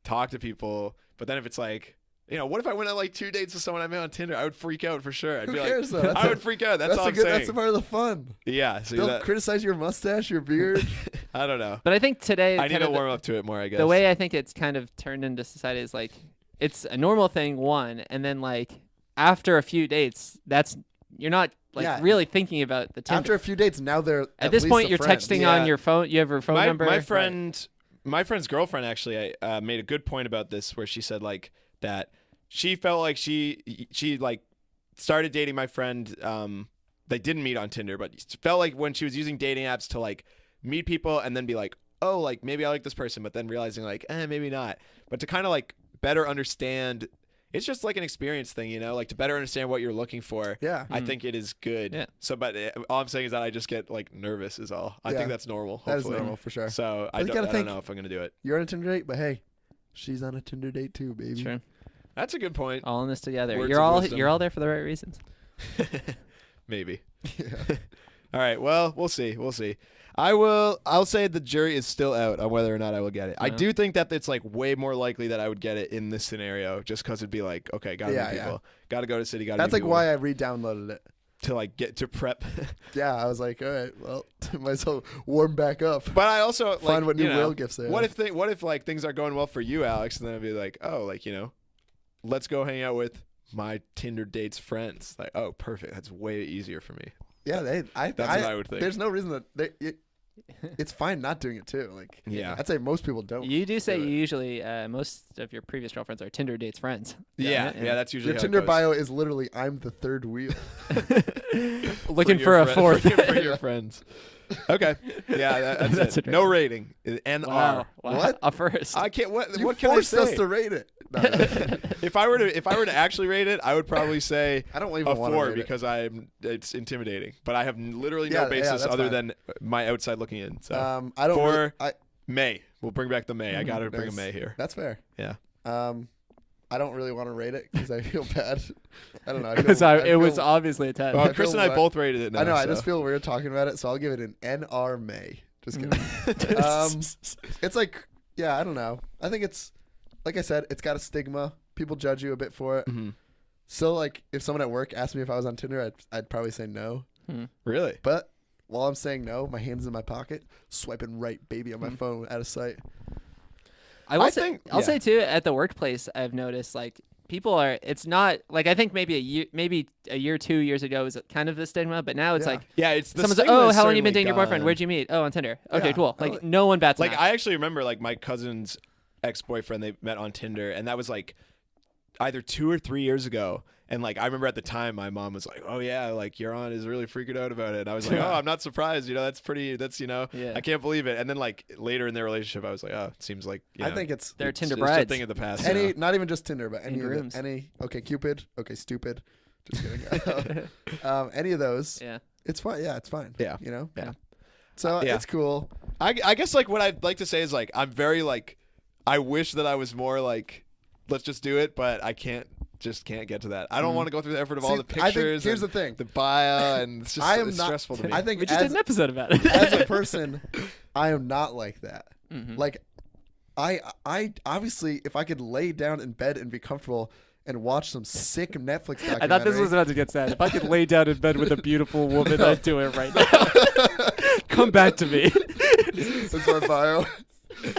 talk to people. But then if it's like, you know, what if I went on like 2 dates with someone I met on Tinder? I would freak out for sure. I'd Who be cares, like, though? That's I a- would freak out. That's all a I'm good. saying. That's a part of the fun. Yeah. So Don't that, criticize your mustache, your beard. I don't know. But I think today, I need kind to of warm up to it more. I guess. the way I think it's kind of turned into society is like it's a normal thing, one, and then like after a few dates, that's you're not like Yeah. really thinking about the Tinder. After a few dates, now they're At this least point, a you're friend. texting Yeah. on your phone. You have her phone number. My friend's girlfriend actually made a good point about this, where she said like that she felt like she like started dating my friend. They didn't meet on Tinder, but felt like when she was using dating apps to like meet people and then be like, oh, like maybe I like this person, but then realizing like, maybe not. But to kind of like better understand, it's just like an experience thing, you know, like to better understand what you're looking for. Yeah. I think it is good. Yeah. So, but all I'm saying is that I just get like nervous is all. I Yeah. think that's normal. That is hopefully. normal for sure. So But you I gotta don't think- know if I'm gonna do it. You're on a Tinder date, but hey, she's on a Tinder date too, baby. Sure. That's a good point. All in this together. Words you're of all wisdom. you're all there for the right reasons. Maybe. Yeah. All right. Well, we'll see. We'll see. I'll say the jury is still out on whether or not I will get it. I Yeah. do think that it's like way more likely that I would get it in this scenario, just because it'd be like, okay, gotta Yeah, meet yeah. people, gotta go to city, gotta. That's meet like people why I re-downloaded it. to like get to prep. Yeah, I was like, all right, well, might as well warm back up. But I also like, Find what new you know, whale gifts they What have. if like things are going well for you, Alex, and then I'd be like, oh, like, you know, let's go hang out with my Tinder date's friends. Like, oh, perfect. That's way easier for me. Yeah, That's what I would think. There's no reason that it's fine not doing it too. Like, Yeah. I'd say most people don't. You do say do you it. usually most of your previous girlfriends are Tinder dates friends. Yeah, Yeah. that's usually Your how Tinder it goes. bio is literally "I'm the third wheel." Looking your for a friend- fourth. for your friends. Okay, yeah, that's, That's it. it. No rating. NR. Wow. What? A first. I can't. What? You What can I forced us say? to rate it. No, If I were to actually rate it, I would probably say I don't even a want to 4 rate it. because it's intimidating. But I have literally Yeah, no yeah, basis that's other fine. than my outside looking in. So I don't. Really, For- I, May. We'll bring back the May. I gotta bring a Nice. May here. that's fair. Yeah. I don't really want to rate it because I feel bad. I don't know. Because I it was feel- obviously a 10. Well, I Chris feel and I what- both rated it now. I know. I so. just feel weird talking about it, so I'll give it an NR May. Just kidding. It's like, yeah, I don't know. I think it's, like I said, it's got a stigma. People judge you a bit for it. Mhm. So, like, if someone at work asked me if I was on Tinder, I'd probably say no. Really? But while I'm saying no, my hand's in my pocket, swiping right, baby, on my phone, out of sight. I'll say yeah. too, at the workplace, I've noticed like people are. It's not like I think maybe a year, 2 years ago was kind of the stigma, but now it's Yeah. like Yeah, it's the someone's like, stigma "Oh, is how long you been certainly dating your boyfriend? gone. Where'd you meet? Oh, on Tinder. Okay, Yeah. cool. I Like like- no one bats. Like an I eye. actually remember like my cousin's ex-boyfriend, they met on Tinder, and that was like either 2 or 3 years ago. And like I remember at the time my mom was like, oh yeah, like your aunt is really freaking out about it. And I was like, oh, I'm not surprised, you know, that's you know, Yeah. I can't believe it. And then like later in their relationship I was like, oh, it seems like, you I know, think it's They're it's Tinder just a brides. thing of the past. any, you know? not even just Tinder, but any, grooms. okay, Cupid, okay, stupid. Just kidding. Any of those. Yeah. It's fine. Yeah, it's fine. Yeah. You know? Yeah. So Yeah. it's cool. I guess like what I'd like to say is like I'm very like I wish that I was more like let's just do it, but I can't get to that. I don't want to go through the effort of all See, the I think- pictures. here's and the thing. the bio, and it's just I am it's not- stressful to me. I think We just did as, an episode about it. as a person, I am not like that. Mhm. Like, I obviously, if I could lay down in bed and be comfortable and watch some sick Netflix documentary. I thought this was about to get sad. If I could lay down in bed with a beautiful woman, I'd do it right now. Come back to me. That's my bio.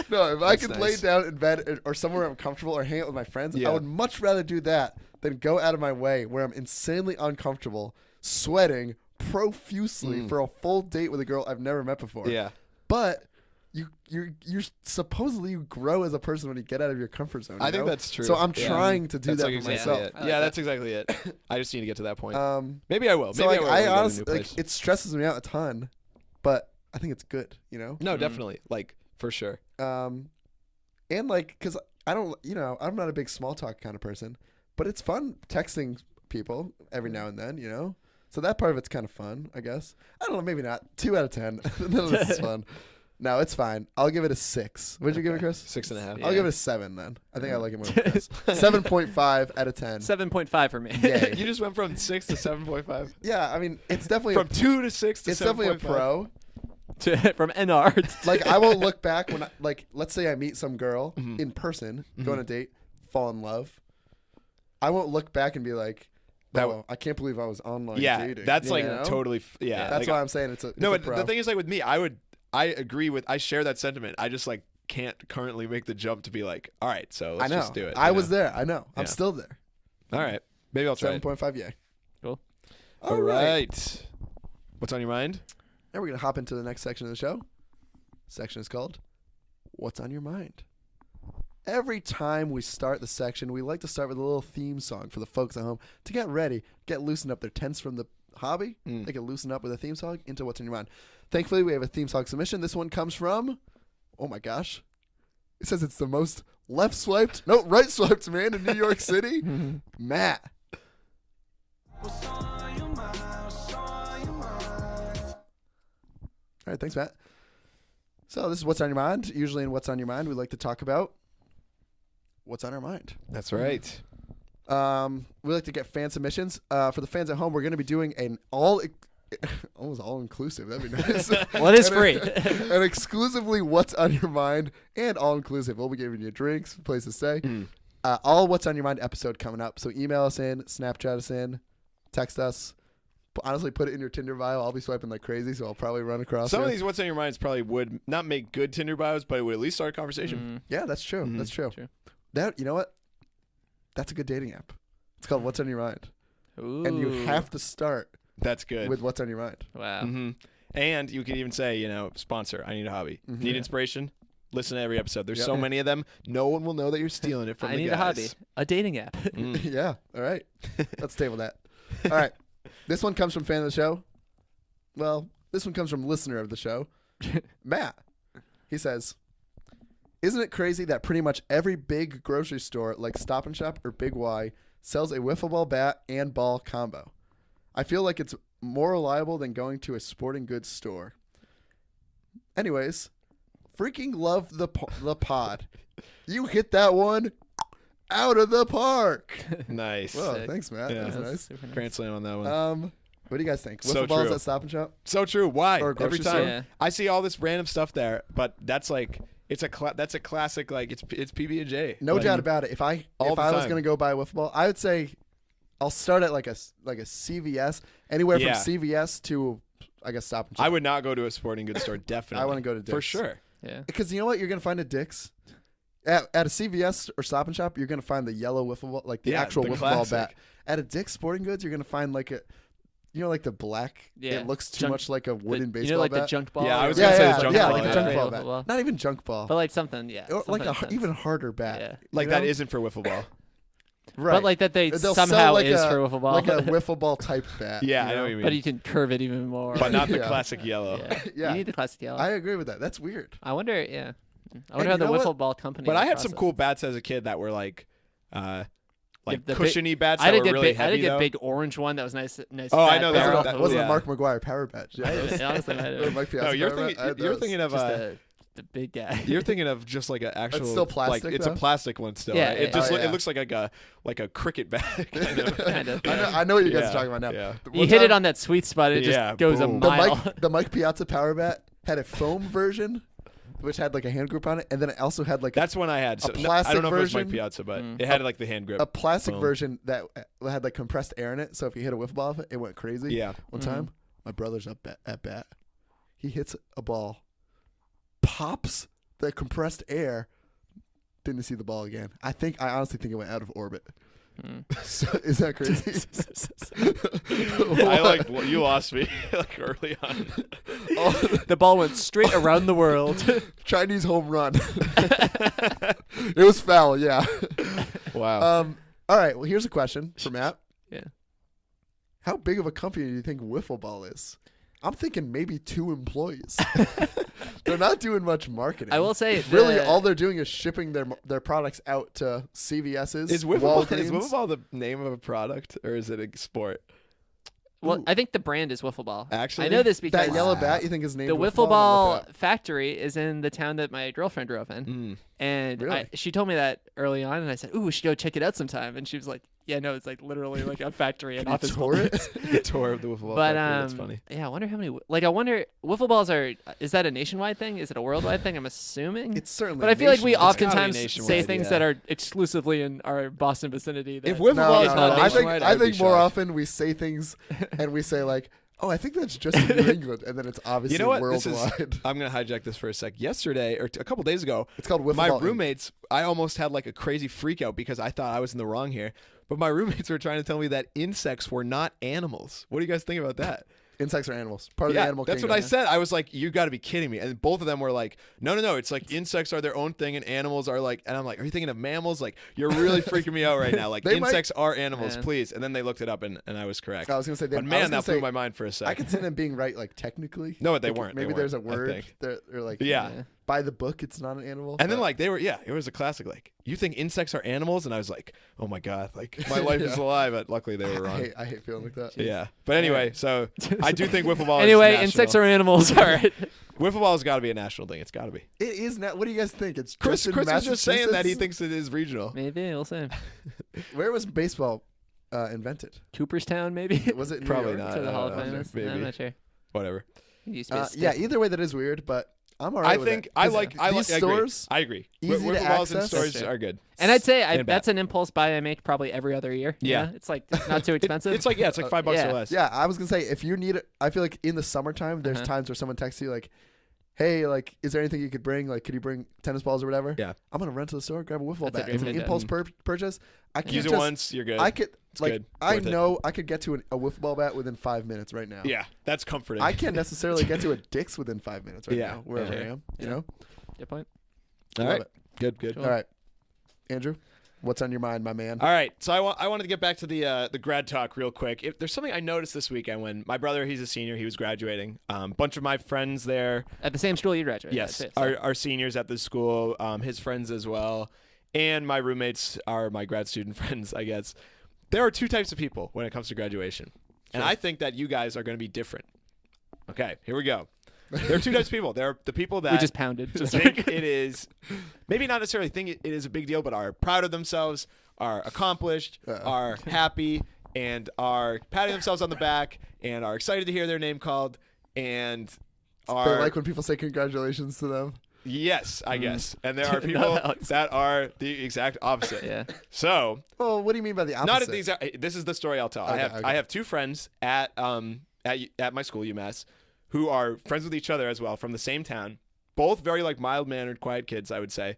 No, if I That's could lay nice. down in bed or somewhere I'm comfortable or hang out with my friends, Yeah. I would much rather do that than go out of my way where I'm insanely uncomfortable, sweating profusely for a full date with a girl I've never met before. Yeah. But you're supposedly you grow as a person when you get out of your comfort zone. I you think know? that's true. So I'm Yeah. trying to do That's that like for exactly myself. it. I like Yeah, that. that's exactly it. I just need to get to that point. Um, Maybe I will. so Maybe like I will. when I we go to a honestly new like place. it stresses me out a ton, but I think it's good. You know. No, definitely. Like for sure. And like, cause I don't, you know, I'm not a big small talk kind of person, but it's fun texting people every now and then, you know. So that part of it's kind of fun, I guess. I don't know, maybe not. 2 out of 10. None of this is fun. No, it's fine. I'll give it a 6. What'd you give it, Chris? 6.5. I'll give it a 7 then. I think I like it more than Chris. 7.5 out of 10. 7.5 for me. Yay. You just went from 6 to 7.5. Yeah, I mean, it's definitely From 2 to 6 to it's 7.5. definitely a pro. From NR. Like I won't look back when like let's say I meet some girl Mm-hmm. in person, go on a date, fall in love. I won't look back and be like, That "Oh, I can't believe I was online Yeah, dating." that's you like know? totally. Yeah, That's like, why I'm saying it's a No, it's a but pro. the thing is, like with me, I agree with. I share that sentiment. I just like can't currently make the jump to be like, all right, so I let's know. just do it. I you was know? there. I know. I'm Yeah. still there. All right, maybe I'll try. 7.5 yay. Cool. All right. What's on your mind? Now we're gonna hop into the next section of the show. Section is called "What's on Your Mind." Every time we start the section, we like to start with a little theme song for the folks at home to get ready, get loosened up. They're tense from the hobby. They can loosen up with a theme song into What's on Your Mind. Thankfully, we have a theme song submission. This one comes from, oh my gosh, it says it's the most right swiped man in New York City, Matt. All right, thanks, Matt. So this is What's on Your Mind. Usually in What's on Your Mind, we like to talk about what's on our mind. That's right. We like to get fan submissions. For the fans at home, we're going to be doing an all almost all inclusive. That'd be nice. Well, it is And free. and exclusively what's on your mind and all inclusive. We'll be giving you drinks, place to stay. All what's on your mind episode coming up. So email us in, Snapchat us in, text us. Honestly, put it in your Tinder bio. I'll be swiping like crazy, so I'll probably run across Some you. of these what's on your minds probably would not make good Tinder bios, but it would at least start a conversation. Yeah, that's true. That's true. True. That, you know what? That's a good dating app. It's called What's on Your Mind. Ooh. And you have to start That's good. with What's on Your Mind. Wow. Mm-hmm. And you can even say, sponsor. I need a hobby. Need inspiration? Listen to every episode. There's so many of them. No one will know that you're stealing it from I the need guys. a hobby. A dating app. Yeah. All right. Let's table that. All right. This one comes from fan of the show. Well, this one comes from listener of the show, Matt. He says, "Isn't it crazy that pretty much every big grocery store like Stop and Shop or Big Y sells a wiffle ball bat and ball combo? I feel like it's more reliable than going to a sporting goods store. Anyways, freaking love the pod. You hit that one out of the park." Nice. Well, Sick. thanks, Matt. Yeah. That was That's nice. super nice. Grand slam on that one. What do you guys think? So Wiffle balls true. at Stop and Shop? So true. Why? Or a Every grocery time store? Yeah. I see all this random stuff there, but that's like that's a classic. Like it's PB&J. No Like, doubt about it. If I all the was time. gonna go buy a wiffle ball, I would say I'll start at like a CVS, anywhere Yeah. from CVS to I guess Stop and Shop. I would not go to a sporting goods store. Definitely. I wanna go to for Dick's. sure. Yeah. Because you know what, you're gonna find at Dick's. At a CVS or Stop and Shop, you're gonna find the yellow wiffle ball, like the Yeah, actual the wiffle ball classic. bat. At a Dick's Sporting Goods, you're gonna find like a, like the black. Yeah. It looks too Junk- much like a wooden the, baseball you know, like bat. the junk ball. Yeah, I or was yeah, gonna say yeah, the junk yeah, ball, like a yeah. junk Yeah, ball wiffle ball. bat. Not even junk ball. But like something, yeah. Or like something a intense. even harder bat. Yeah. Like you that know? isn't for wiffle ball. Right. But like that they They'll somehow sell like is a, for wiffle ball. like a wiffle ball type bat. Yeah, I know know? what you mean. But you can curve it even more. But not the Yeah. classic yellow. Yeah. Yeah. You need the classic yellow. I agree with that. That's weird. I wonder, yeah. I you wonder how the know wiffle what? ball company. But would I had some process. cool bats as a kid that were like the big- cushiony bats I that did were get really big. I heavy did get though. big orange one that was nice. Oh, I fat know that barrel. one. That wasn't yeah. a Mark McGuire power bat. Yeah, Honestly, I Or don't- Mike No, Piazza you're power bat. thinking. I had You're those. thinking of. just the big guy. You're thinking of just like an actual. still plastic, Like it's though? a plastic one still. Yeah, right? yeah, It just yeah. it looks like a cricket bat. Kind of. kind of. I know what you guys Yeah, are talking about now. yeah. The You one hit it time, on that sweet spot. It Yeah, just goes boom. a the mile. the Mike Piazza power bat had a foam version, which had like a hand grip on it, and then it also had like That's one I had. So, I plastic don't know if it was Mike version? Piazza, but it had like the hand grip. a plastic Foam. version that had like compressed air in it. So if you hit a wiffle ball of it, it went crazy. Yeah. One time, my brother's up at bat. He hits a ball, pops the compressed air. Didn't see the ball again. I honestly think it went out of orbit. So, is that crazy? I like you lost me like early on. The ball went straight around the world. Chinese home run. It was foul. Yeah. Wow. All right. Well, here's a question for Matt. Yeah. How big of a company do you think Wiffle Ball is? I'm thinking maybe 2 employees. They're not doing much marketing. I will say, really, all they're doing is shipping their products out to CVS's. is wiffle Walgreens. ball the name of a product or is it a sport? Well, Ooh. I think the brand is Wiffle Ball. Actually? I know this because That yellow bat you think is named the Wiffle Wiffle Ball? I'm gonna Ball look it factory is in the town that my girlfriend grew up in. And Really? she told me that early on, and I said, "Ooh, we should go check it out sometime." And she was like, "Yeah, no, it's like literally like a factory and up. office Tour it? The tour of the wiffle ball. But factory, that's funny. yeah, I wonder how many. Like, I wonder wiffle balls are. Is that a nationwide thing? Is it a worldwide thing? I'm assuming. It's certainly. But I feel like we nationwide. gotta be oftentimes nationwide, say things yeah. that are exclusively in our Boston vicinity. That If wiffle No, ball no, is no. not I think nationwide, I would be think more shocked. often we say things and we say like, "Oh, I think that's just in New England," and then it's obviously You know what? This is. worldwide. I'm gonna hijack this for a sec. Yesterday or a couple days ago, It's called Wiffle my Ball Inc. roommates. I almost had like a crazy freak out because I thought I was in the wrong here. But my roommates were trying to tell me that insects were not animals. What do you guys think about that? Insects are animals. Part of the Yeah, animal that's kingdom. what I said. I was like, you got to be kidding me. And both of them were like, no. It's like insects are their own thing and animals are like, and I'm like, are you thinking of mammals? Like, you're really freaking me out right now. Like, They might- insects are animals, Man. please. And then they looked it up and I was correct. I was gonna say, But man, that blew my mind for a sec. I could see them being right, like technically. No, they Like, weren't. They Maybe there's a weren't, I word think. that they're like, Yeah. by the book, it's not an animal. And then but- like they were, yeah, it was a classic. Like, you think insects are animals? And I was like, oh my God, like my life is a lie. But luckily they were wrong. I hate feeling like that. Yeah. But anyway, so I do think wiffle ball. Anyway, is national. insects are animals. All right. Wiffle ball has got to be a national thing. It's got to be. It is not. What do you guys think? It's Chris just in was just saying that he Massachusetts? thinks it is regional. Maybe we'll see. Where was baseball invented? Cooperstown, maybe. Was it in New Probably York? not. To the Hall of I don't Fame know. is? Maybe. I'm not sure. Whatever. It used to be a Yeah, stick. either way, that is weird, but I'm all right I with think it. I 'Cause like these I agree. stores. I agree. easy to Wiffle balls in access. stores That's true. are good. And I'd say And bad. that's an impulse buy I make probably every other year. you Yeah. know? It's like not too expensive. It's like it's like $5 yeah. or less. Yeah, I was gonna say if you need it, I feel like in the summertime, there's Uh-huh. times where someone texts you like, "Hey, like, is there anything you could bring? Like, could you bring tennis balls or whatever?" Yeah. I'm gonna run to the store, grab a wiffle That's a bat. great It's an idea. impulse purchase. I can't Use it just, once, you're good. I could like good. I Worth it. know I could get to a wiffle ball bat within 5 minutes right now. Yeah, that's comforting. I can't necessarily get to a Dick's within 5 minutes right Yeah. now, wherever Yeah. I am. You Yeah. know. Good point. All Love right. it. Good. All right, Andrew, what's on your mind, my man? All right, so I wanted to get back to the grad talk real quick. If there's something I noticed this weekend when my brother, he's a senior, he was graduating. Bunch of my friends there, At the same school you graduated. yes, that's it, so. are seniors at the school. His friends as well, and my roommates are my grad student friends, I guess. There are two types of people when it comes to graduation, and I think that you guys are going to be different. Okay, here we go. There are two types of people. There are the people that We just pounded. think it is maybe not necessarily think it is a big deal, but are proud of themselves, are accomplished, are happy, and are patting themselves on the back, and are excited to hear their name called, and They are like when people say congratulations to them. yes, I guess. And there are No, people Alex. that are the exact opposite. Yeah. So Oh, what do you mean by the opposite? not at the exact. This is the story I'll tell. Okay, I okay. have two friends at my school, UMass, who are friends with each other as well from the same town. Both very like mild mannered, quiet kids, I would say.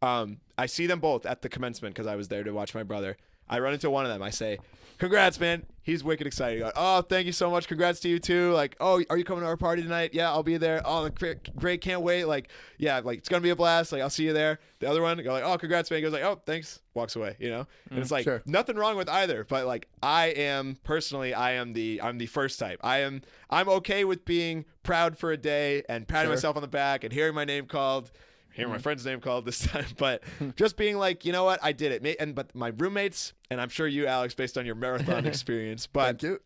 I see them both at the commencement because I was there to watch my brother. I run into one of them. I say, "Congrats, man!" He's wicked excited. He goes, "Oh, thank you so much. Congrats to you too." Like, "Oh, are you coming to our party tonight?" "Yeah, I'll be there." "Oh, great, can't wait." Like, "Yeah, like it's gonna be a blast. Like, I'll see you there." The other one go like, "Oh, congrats, man." He goes like, "Oh, thanks." Walks away. You know, and it's like Sure. nothing wrong with either. But like, I'm the first type. I'm okay with being proud for a day and patting Sure. myself on the back and hearing my name called. Hear my friend's name called this time, but just being like, you know what, I did it. But my roommates, and I'm sure you, Alex, based on your marathon experience, but Thank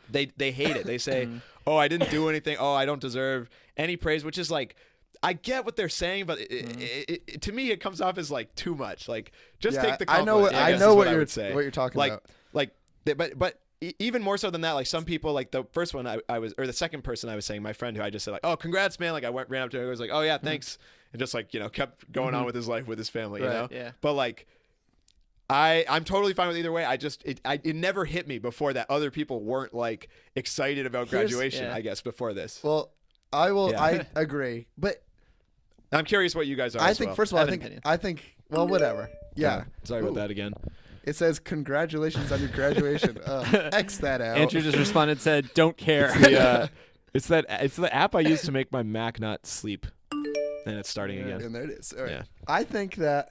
you. they hate it. They say, "Oh, I didn't do anything. Oh, I don't deserve any praise," which is like, I get what they're saying, but to me, it comes off as like too much. Like, just Yeah, take the I know compliment. what I I guess know is what I you're would say. what you're talking like, about. but even more so than that, like some people, like the first one I was, or the second person I was saying, my friend who I just said like, "Oh, congrats, man!" Like I ran up to him, I was like, "Oh yeah, thanks," and just like kept going on with his life with his family, you Right, know. yeah. But like, I'm totally fine with either way. It never hit me before that other people weren't like excited about Here's- graduation. yeah. I guess before this, Well, I will. Yeah. I agree, but I'm curious what you guys are. I as think well. first of all, I have an opinion. I think well, whatever. Yeah. Sorry Ooh. about that again. It says congratulations on your graduation. X that out. Andrew just responded, said, "Don't care." It's the app I use to make my Mac not sleep, and it's starting again. And there it is. All right. Yeah. I think that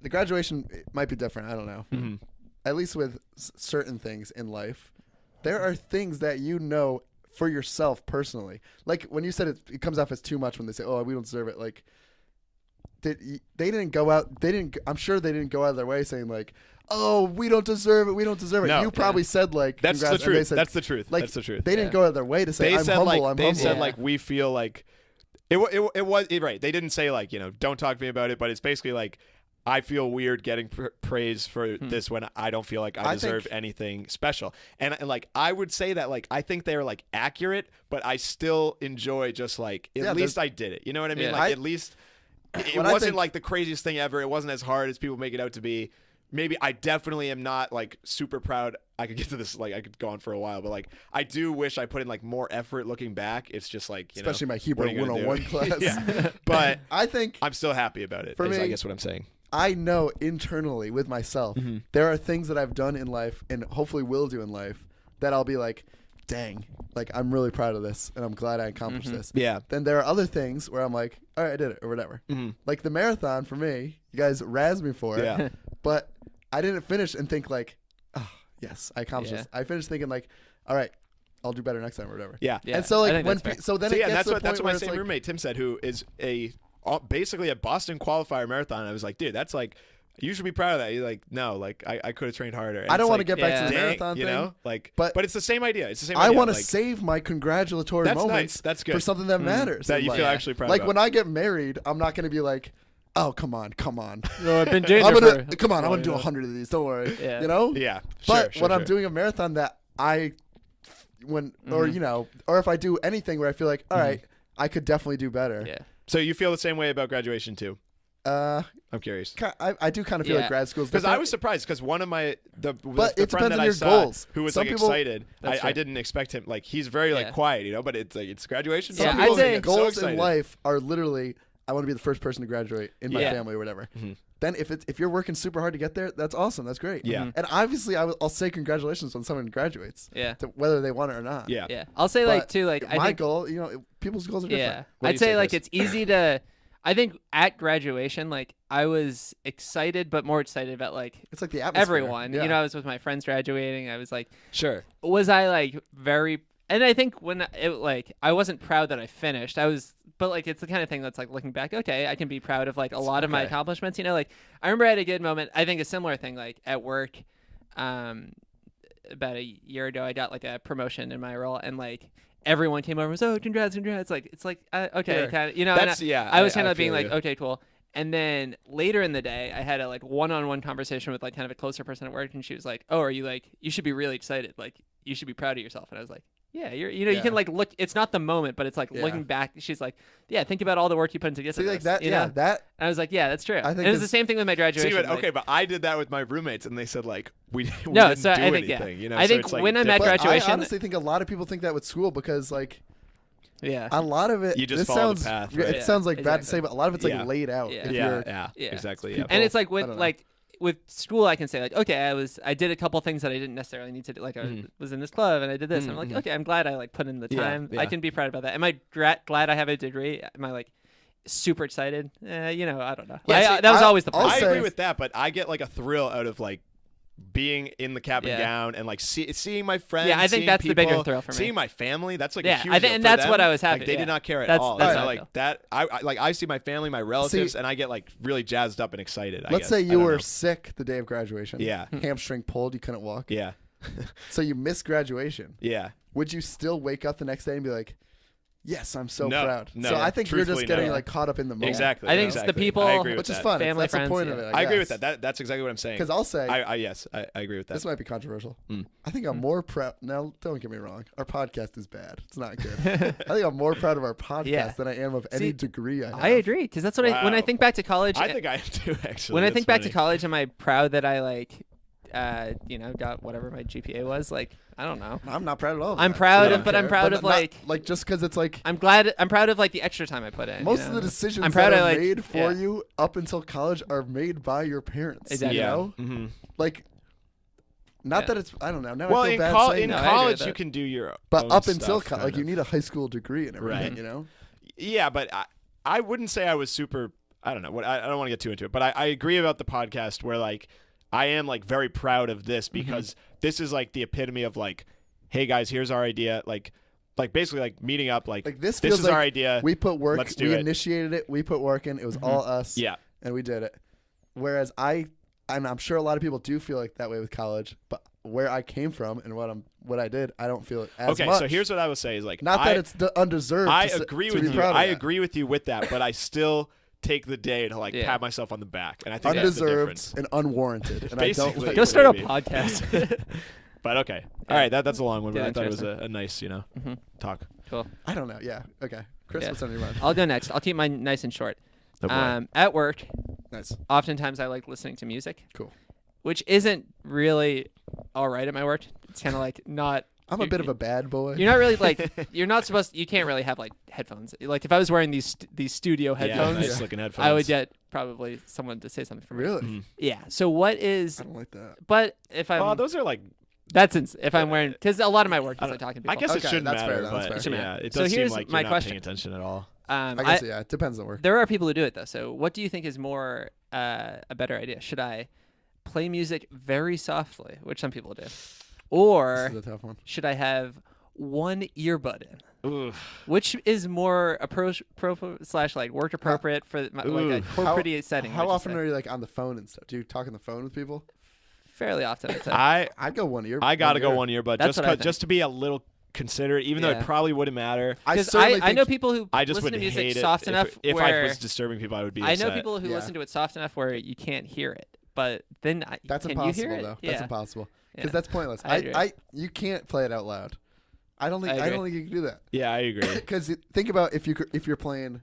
the graduation might be different. I don't know. Mm-hmm. At least with certain things in life, there are things that you know for yourself personally. Like when you said it comes off as too much when they say, "Oh, we don't deserve it." Like they didn't go out. They didn't. I'm sure they didn't go out of their way saying like, "Oh, we don't deserve it. We don't deserve it." No. You probably said like, That's the "Congrats," and they truth. said- That's the truth. Like, That's the truth. They didn't go out of their way to say, They "I'm said humble. like I'm they humble." said Yeah. like we feel like it was right. They didn't say like don't talk to me about it, but it's basically like I feel weird getting praise for this when I don't feel like I I deserve think- anything special. And like I would say that like I think they're like accurate, but I still enjoy just like at Yeah, least I did it. You know what I mean? Yeah. Like at least it What I wasn't think- like the craziest thing ever. It wasn't as hard as people make it out to be. Maybe I definitely am not like super proud. I could get to this, like I could go on for a while, but like I do wish I put in like more effort looking back. It's just like, Especially my what Hebrew are you gonna 101 do? class. Yeah. But I think I'm still happy about it. For is I me- guess what I'm saying. I know internally with myself, Mm-hmm. there are things that I've done in life and hopefully will do in life that I'll be like, dang, like I'm really proud of this and I'm glad I accomplished this. Yeah. Then there are other things where I'm like, all right, I did it or whatever. Like the marathon for me, you guys razz me for it. Yeah. But I didn't finish and think like, oh, yes, I accomplished Yeah. this. I finished thinking like, all right, I'll do better next time or whatever. Yeah. Yeah, And so I like think when that's fair. so then So it yeah, gets that's to the what that's point what my where it's same like, roommate Tim said, who is basically a Boston qualifier marathon. I was like, dude, that's like you should be proud of that. He's like, no, like I could have trained harder. And I don't it's want to like, get back to yeah. the dang, marathon you thing. know, like, but but it's the same idea. It's the same. I idea. want to like, save my congratulatory That's nice. moments That's good. for something that matters. that in you life. feel actually proud Like about. when I get married, I'm not going to be like, oh, come on. No, I've been doing I'm it gonna for- come on. I'm gonna do Yeah. 100 of these. Don't worry. Yeah. You know. Yeah. But Sure, when I'm sure. doing a marathon that or or if I do anything where I feel like, all right, I could definitely do better. Yeah. So you feel the same way about graduation too? I'm curious. I do kind of feel Yeah. like grad school's Because I different. was surprised because one of my the But the it friend depends that on I your saw goals. who was Some like people- excited, That's I fair. didn't expect him. Like he's very like Yeah. quiet, but it's like it's graduation. Yeah, Some I'd people's say- get so goals in excited. life are literally, I want to be the first person to graduate in my Yeah. family or whatever. Mhm. Then if you're working super hard to get there, that's awesome. That's great. Yeah. And obviously, I'll say congratulations when someone graduates, Yeah. whether they want it or not. Yeah. Yeah. I'll say like But too like I my think goal, people's goals are different. yeah. What do I'd you say say, like Chris? it's easy to. I think at graduation, like I was excited, but more excited about like It's like the atmosphere. everyone. Yeah. I was with my friends graduating. I was like, Sure. was I like very? And I think when it like I wasn't proud that I finished. I was, but like it's the kind of thing that's like looking back. Okay, I can be proud of like a lot of my Okay. accomplishments. Like I remember I had a good moment. I think a similar thing like at work, about a year ago, I got like a promotion in my role, and like everyone came over and was, oh, congrats. Like it's like okay, Sure. kind of That's I was kind I of being feel like, you. okay, cool. And then later in the day, I had a like one-on-one conversation with like kind of a closer person at work, and she was like, "Oh, are you like you should be really excited? Like you should be proud of yourself." And I was like, "Yeah, you Yeah. can like look. It's not the moment, but it's like Yeah. looking back." She's like, "Yeah, think about all the work you put into this." See, like this," that. you Yeah, know? that. And I was like, "Yeah, that's true." I think and it's the it's- same thing with my graduation. See, but like- okay, but I did that with my roommates, and they said like we No, didn't so do I think, yeah. anything. I so think it's, like, when I'm at different. But graduation- I honestly think a lot of people think that with school because like yeah, a lot of it. You just this follow the sounds, path, It right? Yeah, sounds like bad to exactly. say, but a lot of it's like Yeah. laid out. Yeah. If Yeah, you're, yeah, Yeah. exactly. Yeah. people- and it's like I with don't know. like with school, I can say like, okay, I did a couple things that I didn't necessarily need to do. Like I Mhm. was in this club and I did this. And I'm like, Mhm. okay, I'm glad I like put in the Yeah, time. I yeah. can be proud about that. Am I glad I have a degree? Am I like super excited? I don't know. Yeah, see, that was I- always the I'll point. I say- agree with that, but I get like a thrill out of like being in the cap and Yeah. gown and like seeing my friends. Yeah, I think seeing that's the bigger people, thrill for me. Seeing my family, that's like Yeah, a huge I think- deal and for that's them. what I was Like, happy, they yeah. did not care at That's- all. that's And how I like feel. that. I like I see my relatives and I get like really jazzed up and excited. let's guess. say I you don't were know. sick the day of graduation. Yeah. Hamstring pulled, you couldn't walk. Yeah. So you missed graduation. Yeah. Would you still wake up the next day and be like, "Yes, I'm so No, proud." no, so I think you're just truthfully, getting no. like caught up in the moment. Exactly. I think it's the exactly. people- I agree with which is that. fun. Family, That's the friends, point yeah. of it. I agree with guess. that. That's exactly what I'm saying. Because I'll say Yes, I agree with that. this might be controversial. Mm. I think I'm more proud. Now, don't get me wrong. Our podcast is bad. It's not good. I think I'm more proud of our podcast Yeah. than I am of any See, degree I have. I agree because that's what when I Wow. think back to college. I think I am too. Actually, when I That's think back to funny. college, am I proud that I like, got whatever my GPA was? Like, I don't know. I'm not proud at all. Of I'm that. proud I of- don't but I'm care. proud But of, not- like- just because it's like I'm proud of like the extra time I put in. most you of know? the decisions I'm proud that I, are like- made for yeah. you up until college are made by your parents. Exactly. You Yeah. know, Mhm. like, not Yeah. that it's. I don't know. Now Well, I feel in, bad col- saying in No, I that. agree with college, that. you can do your But own up until stuff, like kind you of. need a high school degree and everything. Right. You know. Yeah, but I wouldn't say I was super. I don't know. What I don't want to get too into it, but I agree about the podcast where like I am like very proud of this because this is like the epitome of like, hey guys, here's our idea. Like basically like meeting up. Like This this feels is like our idea. We put work. Let's do We it. initiated it. We put work in. It was all us. Yeah. And we did it. Whereas and I'm sure a lot of people do feel like that way with college, but where I came from and what I did, I don't feel it as Okay, much. so here's what I will say is like Not that it's undeserved. I to agree to with be you. proud of I that. agree with you with that, but I still take the day to like Yeah. pat myself on the back, and I think that's the difference. Undeserved and unwarranted. And I don't Basically. like Go It start a maybe. podcast. But okay, all right, that's a long one, but Yeah, I thought it was interesting. a nice, Mhm. talk. Cool. I don't know. Yeah. Okay. Chris, Yeah. what's on your mind? I'll go next. I'll keep mine nice and short. Oh, boy. At work, Nice. oftentimes I like listening to music. Cool. Which isn't really all right at my work. It's kind of like not. I'm a bit of a bad boy. You're not really like you're not supposed. You can't really have like headphones. Like if I was wearing these studio Yeah, headphones, nice looking headphones. I would get probably someone to say something for me. Really? Mhm. Yeah. So what is? I don't like that. But if I'm, Oh, those are like. if I'm wearing, because a lot of my work is like talking to people. I guess it Okay, shouldn't that's fair, matter, that's but fair. It shouldn't yeah, matter. it So does seem here's like my you're not question. paying attention at all. Um, I guess yeah. It depends on work. There are people who do it though. So what do you think is more a better idea? Should I play music very softly, which some people do, or This is a tough one. should I have one earbud in? Ooh. Which is more slash like work appropriate for like a Ooh. corporate setting? How would you often say? are you like on the phone and stuff? Do you talk on the phone with people? Fairly often, I'd say. I I'd go one ear. I gotta go ear. one ear, but That's what I think. just to be a little consider it, even though Yeah. it probably wouldn't matter. Because certainly I think know people who I just listen would to music hate soft it enough if where I was disturbing people. I would be I upset. know people who Yeah. listen to it soft enough where you can't hear it. But then That's can impossible, you hear it? though. Yeah. That's impossible because Yeah. that's pointless. I agree. You can't play it out loud. I don't think I you can do that. Yeah, I agree. Because think about if you're playing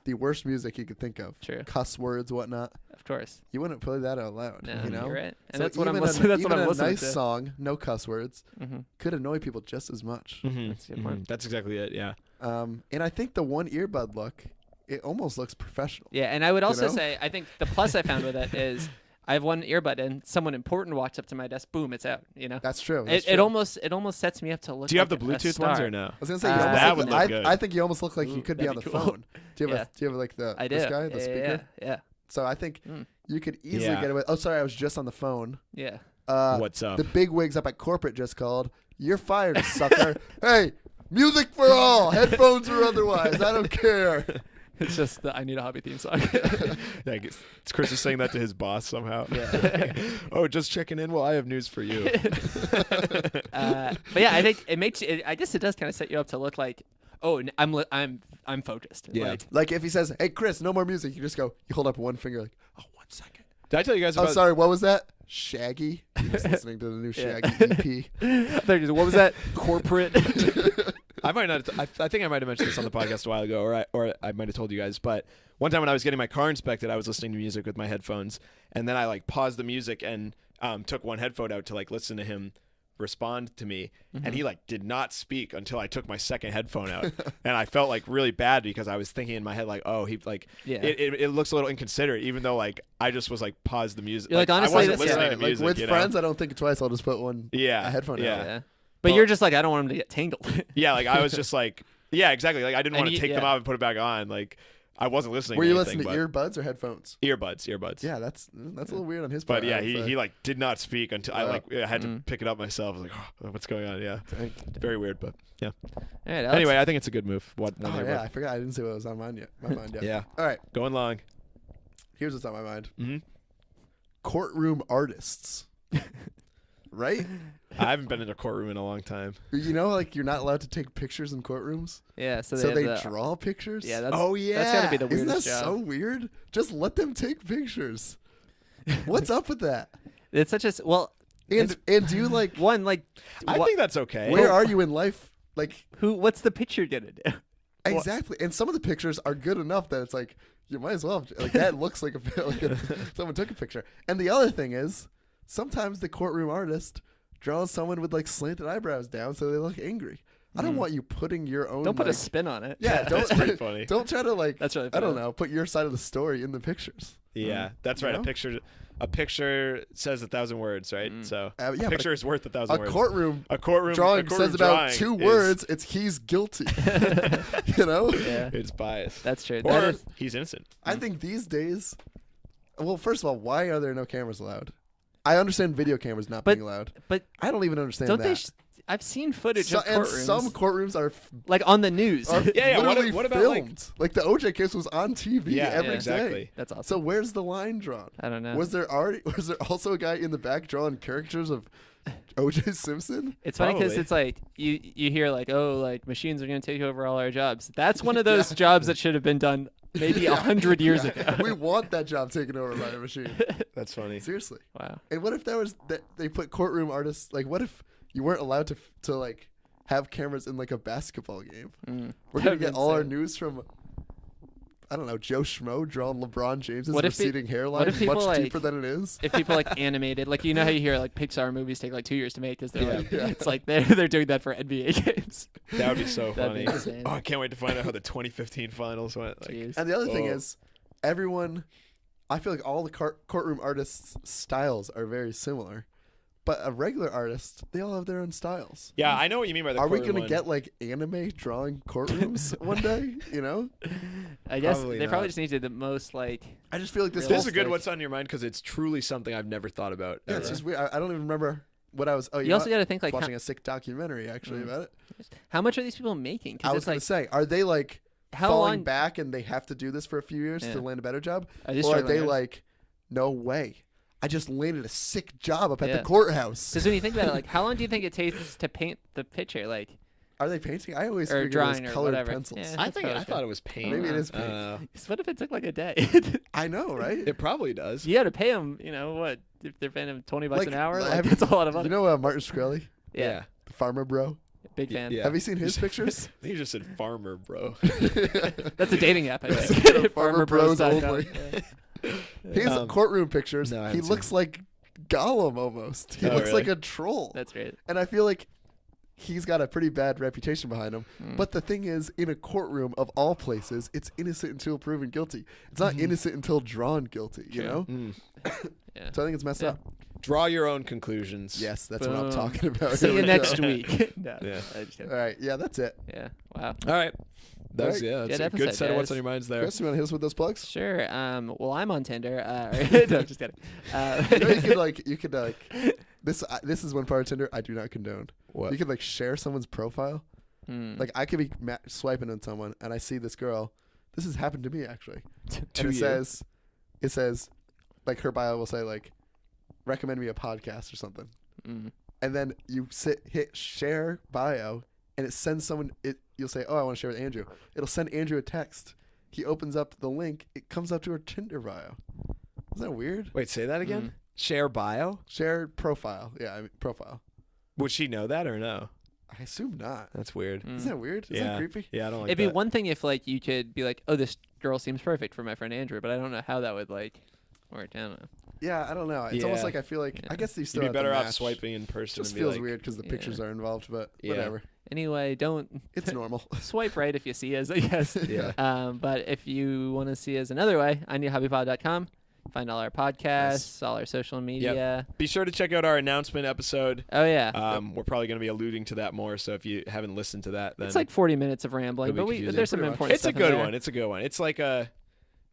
the worst music you could think of, True. cuss words, whatnot. Of course. You wouldn't play that out loud. No, you know, you're right. And So that's what I'm even listening. That's what even I'm a listening nice to. song, no cuss words, Mm-hmm. could annoy people just as much. That's a good point. That's exactly it. Yeah. And I think the one earbud look, it almost looks professional. Yeah, and I would also know? say I think the plus I found with it is I have one earbud and someone important walks up to my desk, boom, it's out. You know, That's true. it almost sets me up to look. Do you have like the a Bluetooth star. ones or no? I was gonna say you That almost would look, look good. I think you almost look like you Ooh, could be on that'd the be cool. phone. Do you have Yeah. do you have like I do. this guy, the yeah, speaker? Yeah. So I think you could easily Yeah. get away. Oh, sorry, I was just on the phone. Yeah. What's up? The big wigs up at corporate just called. You're fired, sucker. Hey, music for all, headphones or otherwise. I don't care. It's just the I Need a Hobby theme song. Yeah, I guess it's Chris is saying that to his boss somehow. Yeah. Oh, just checking in. Well, I have news for you. But yeah, I think it makes. I guess it does kind of set you up to look like, oh, I'm focused. Yeah. Like, Like if he says, "Hey, Chris, no more music," you just go. You hold up one finger, like, "Oh, 1 second." Did I tell you guys Oh, about? sorry. What was that? Shaggy. He was listening to the new Yeah. Shaggy EP. what was that? Corporate. I might not. I think I might have mentioned this on the podcast a while ago, or I might have told you guys. But one time when I was getting my car inspected, I was listening to music with my headphones, and then I like paused the music and took one headphone out to like listen to him respond to me, and he like did not speak until I took my second headphone out, and I felt like really bad because I was thinking in my head like, oh, he like Yeah. it looks a little inconsiderate, even though like I just was like pause the music. You're like, I honestly, wasn't that's- listening Yeah, to like music. with you know? friends, I don't think twice. I'll just put a headphone yeah. out. Yeah. But Well- you're just like, I don't want him to get tangled. Yeah, like I was just like, yeah, exactly. Like I didn't And want to you- take them yeah. off and put it back on. Like I wasn't listening. Were to you anything, listening to but earbuds or headphones? earbuds? Yeah, that's a little weird on his But part. yeah, I would say. he like did not speak until I had to Mm. pick it up myself. I was like, oh, what's going on? Yeah, very weird, but yeah. All right, Alex. Anyway, I think it's a good move. One Oh earbud. yeah, I forgot. I didn't say what was on mine yet. My mind yet. Yeah. All right, Going long. here's what's on my mind. Mm-hmm. Courtroom artists. Right? I haven't been in a courtroom in a long time. You know, like you're not allowed to take pictures in courtrooms, Yeah, so so they, they have the, draw pictures. Yeah, that's Oh, yeah. That's gotta be the Isn't that weirdest job. so weird? Just let them take pictures. What's up with that? It's such a well. And do you like? One like, I think that's okay. Where are you in life? Like who? What's the picture gonna do? exactly. And some of the pictures are good enough that it's like you might as well. Like that looks like someone took a picture. And the other thing is, sometimes the courtroom artist draws someone with like slanted eyebrows down so they look angry. I don't want you putting your own. Don't put a like, spin on it. Yeah, don't. That's pretty funny. Don't try to like. That's really I don't funny. know. Put your side of the story in the pictures. Yeah, that's You right. know? A picture says 1,000 words, right? So yeah, a but picture is worth 1,000 A words. courtroom A courtroom drawing courtroom says about drawing 2 is- words. It's he's guilty. You know. Yeah, It's biased. that's true. Or That is, he's innocent. I think these days, well, first of all, why are there no cameras allowed? I understand video cameras not But- being allowed. but I don't even understand don't that. they? I've seen footage So- of and courtrooms, some courtrooms are like on the news. Yeah, what literally about, filmed. Like the OJ case was on TV Yeah, every day. exactly. That's awesome. So where's the line drawn? I don't know. Was there also a guy in the back drawing caricatures of OJ Simpson? It's funny because Probably. it's like you hear like, oh, like machines are going to take over all our jobs. That's one of those jobs that should have been done maybe 100 years ago. We want that job taken over by a machine. That's funny. Seriously. Wow. And what if there was that they put courtroom artists? Like, what if you weren't allowed to like have cameras in like a basketball game? We're gonna That'd be get all our insane. news from I don't know, Joe Schmo drawing LeBron James's What if receding hairline what if people, much like- deeper than it is. If people like animated, like you know how you hear like Pixar movies take like 2 years to make because they're Yeah. like, Yeah. it's like they're doing that for NBA games. That would be so That'd funny. be insane. Oh, I can't wait to find out how the 2015 finals went. Like, Jeez. And the other thing Whoa. is, everyone, I feel like all the courtroom artists' styles are very similar, but a regular artist, they all have their own styles. yeah, I know what you mean by the Are we courtroom gonna one. get like anime drawing courtrooms one day? You know, I guess Probably they probably not. just needed the most like. I just feel like this. Really? This whole is a good thing- what's on your mind because it's truly something I've never thought about. Yeah, it's ever. just weird. I don't even remember what I was. Oh, You also got to think like watching a sick documentary actually about it. how much are these people making? I Because was it's gonna like say, are they like how falling long? back and they have to do this for a few years Yeah. to land a better job, Are they or are struggling they artists? like, no way, I just landed a sick job up at Yeah. the courthouse. Because when you think about it, like how long do you think it takes to paint the picture? Like Are they painting? I always Or figured drawing it was or colored whatever. pencils. Yeah. I thought it was paint. Maybe it is I don't paint. know. What if it took like a day? I know, right? It probably does. You got to pay them. What if they're paying him $20 Like, an hour? Like, have- that's a lot of money. You know Martin Shkreli, yeah. the farmer bro? Big fan. Yeah. Have you seen his pictures? I think you just said farmer, bro. That's a dating app. I That's think. Farmer Bros FarmerBros.com. only. Yeah. His courtroom pictures, no, I he haven't looks like Gollum almost. He Oh, looks really? like a troll. That's great. And I feel like he's got a pretty bad reputation behind him. Mm. But the thing is, in a courtroom of all places, it's innocent until proven guilty. It's not innocent until drawn guilty, you True. know? Mm. Yeah. So I think it's messed Yeah. up. Draw your own conclusions. Yes, that's what I'm Boom. talking about. See Here you we next go. week. No, Yeah. I just All kidding. right, yeah, that's it. Yeah. Wow. All right. That's Right. yeah. That's Good a good episode, set of what's guys. on your minds there. Chris, you want to hit us with those plugs? Sure. Well, I'm on Tinder. No, I'm just kidding. You know, you could this is one part of Tinder I do not condone. What? You could like share someone's profile. Hmm. Like I could be swiping on someone and I see this girl. This has happened to me actually. To And you. it says, like her bio will say like, recommend me a podcast or something. Mm. And then you hit share bio, and it sends someone. You'll say, oh, I want to share with Andrew. It'll send Andrew a text. He opens up the link. It comes up to her Tinder bio. Isn't that weird? Wait, say that again. Share bio. Share profile. Yeah, I mean, profile. Would she know that or no? I assume not. That's weird. Mm. Isn't that weird? Isn't Yeah. that creepy? Yeah, I don't like It'd be that. one thing if like you could be like, oh, this girl seems perfect for my friend Andrew, but I don't know how that would like work. I don't know. Yeah, I don't know. It's almost Yeah. like I feel like I guess you still You'd be have to better off match. swiping in It person. just and be feels like, weird because the Yeah. pictures are involved, but Yeah. whatever. Anyway, don't It's normal. swipe right if you see us, I guess. Yeah. But if you want to see us another way, ineedhobbypod.com. Find all our podcasts, all our social media. Be sure to check out our announcement episode. Oh yeah, We're probably going to be alluding to that more. So if you haven't listened to that, then it's like 40 minutes of rambling, It'll but be confusing. there's some Pretty much. important it's a stuff in good there. one. It's a good one. It's like a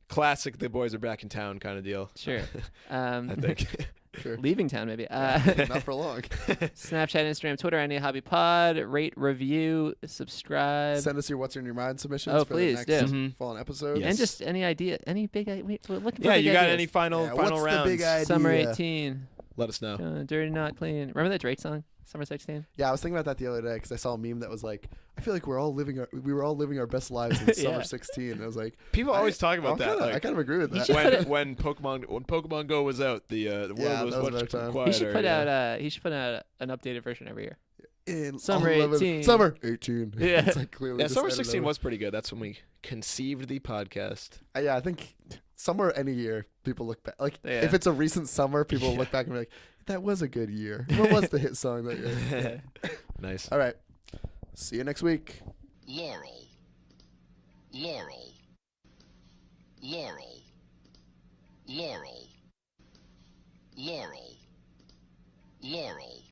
classic. The boys are back in town kind of deal. Sure. I think. Sure. Leaving town, maybe. Not for long. Snapchat, Instagram, Twitter, I Need a Hobby Pod. Rate, review, subscribe. Send us your what's in your mind submissions Oh, for please, the next do. Mhm. fallen episode. Yes. And just any idea, any big idea. We're looking for Yeah, big you got ideas. any final Yeah, final what's rounds? the big idea? Summer 18. Let us know. Dirty, not clean. Remember that Drake song? Summer 16? Yeah, I was thinking about that the other day because I saw a meme that was like, I feel like we were all living our best lives in Yeah. summer 16. And I was like, People always talk about that. I Like, kind of agree with that. should put it- when Pokemon Go was out, the world Yeah, was that was much another time. quieter. He should put yeah. out he should put out an updated version every year. In Summer 18. Summer 18. Yeah. It's like clearly Yeah, just Summer edited 16 over. was pretty good. That's when we conceived the podcast. Yeah, I think summer any year people look back. Like Yeah. if it's a recent summer, people will look back and be like, that was a good year. What was the hit song that year? Nice. All right. See you next week. Laurel. Laurel. Laurel. Laurel. Laurel. Laurel.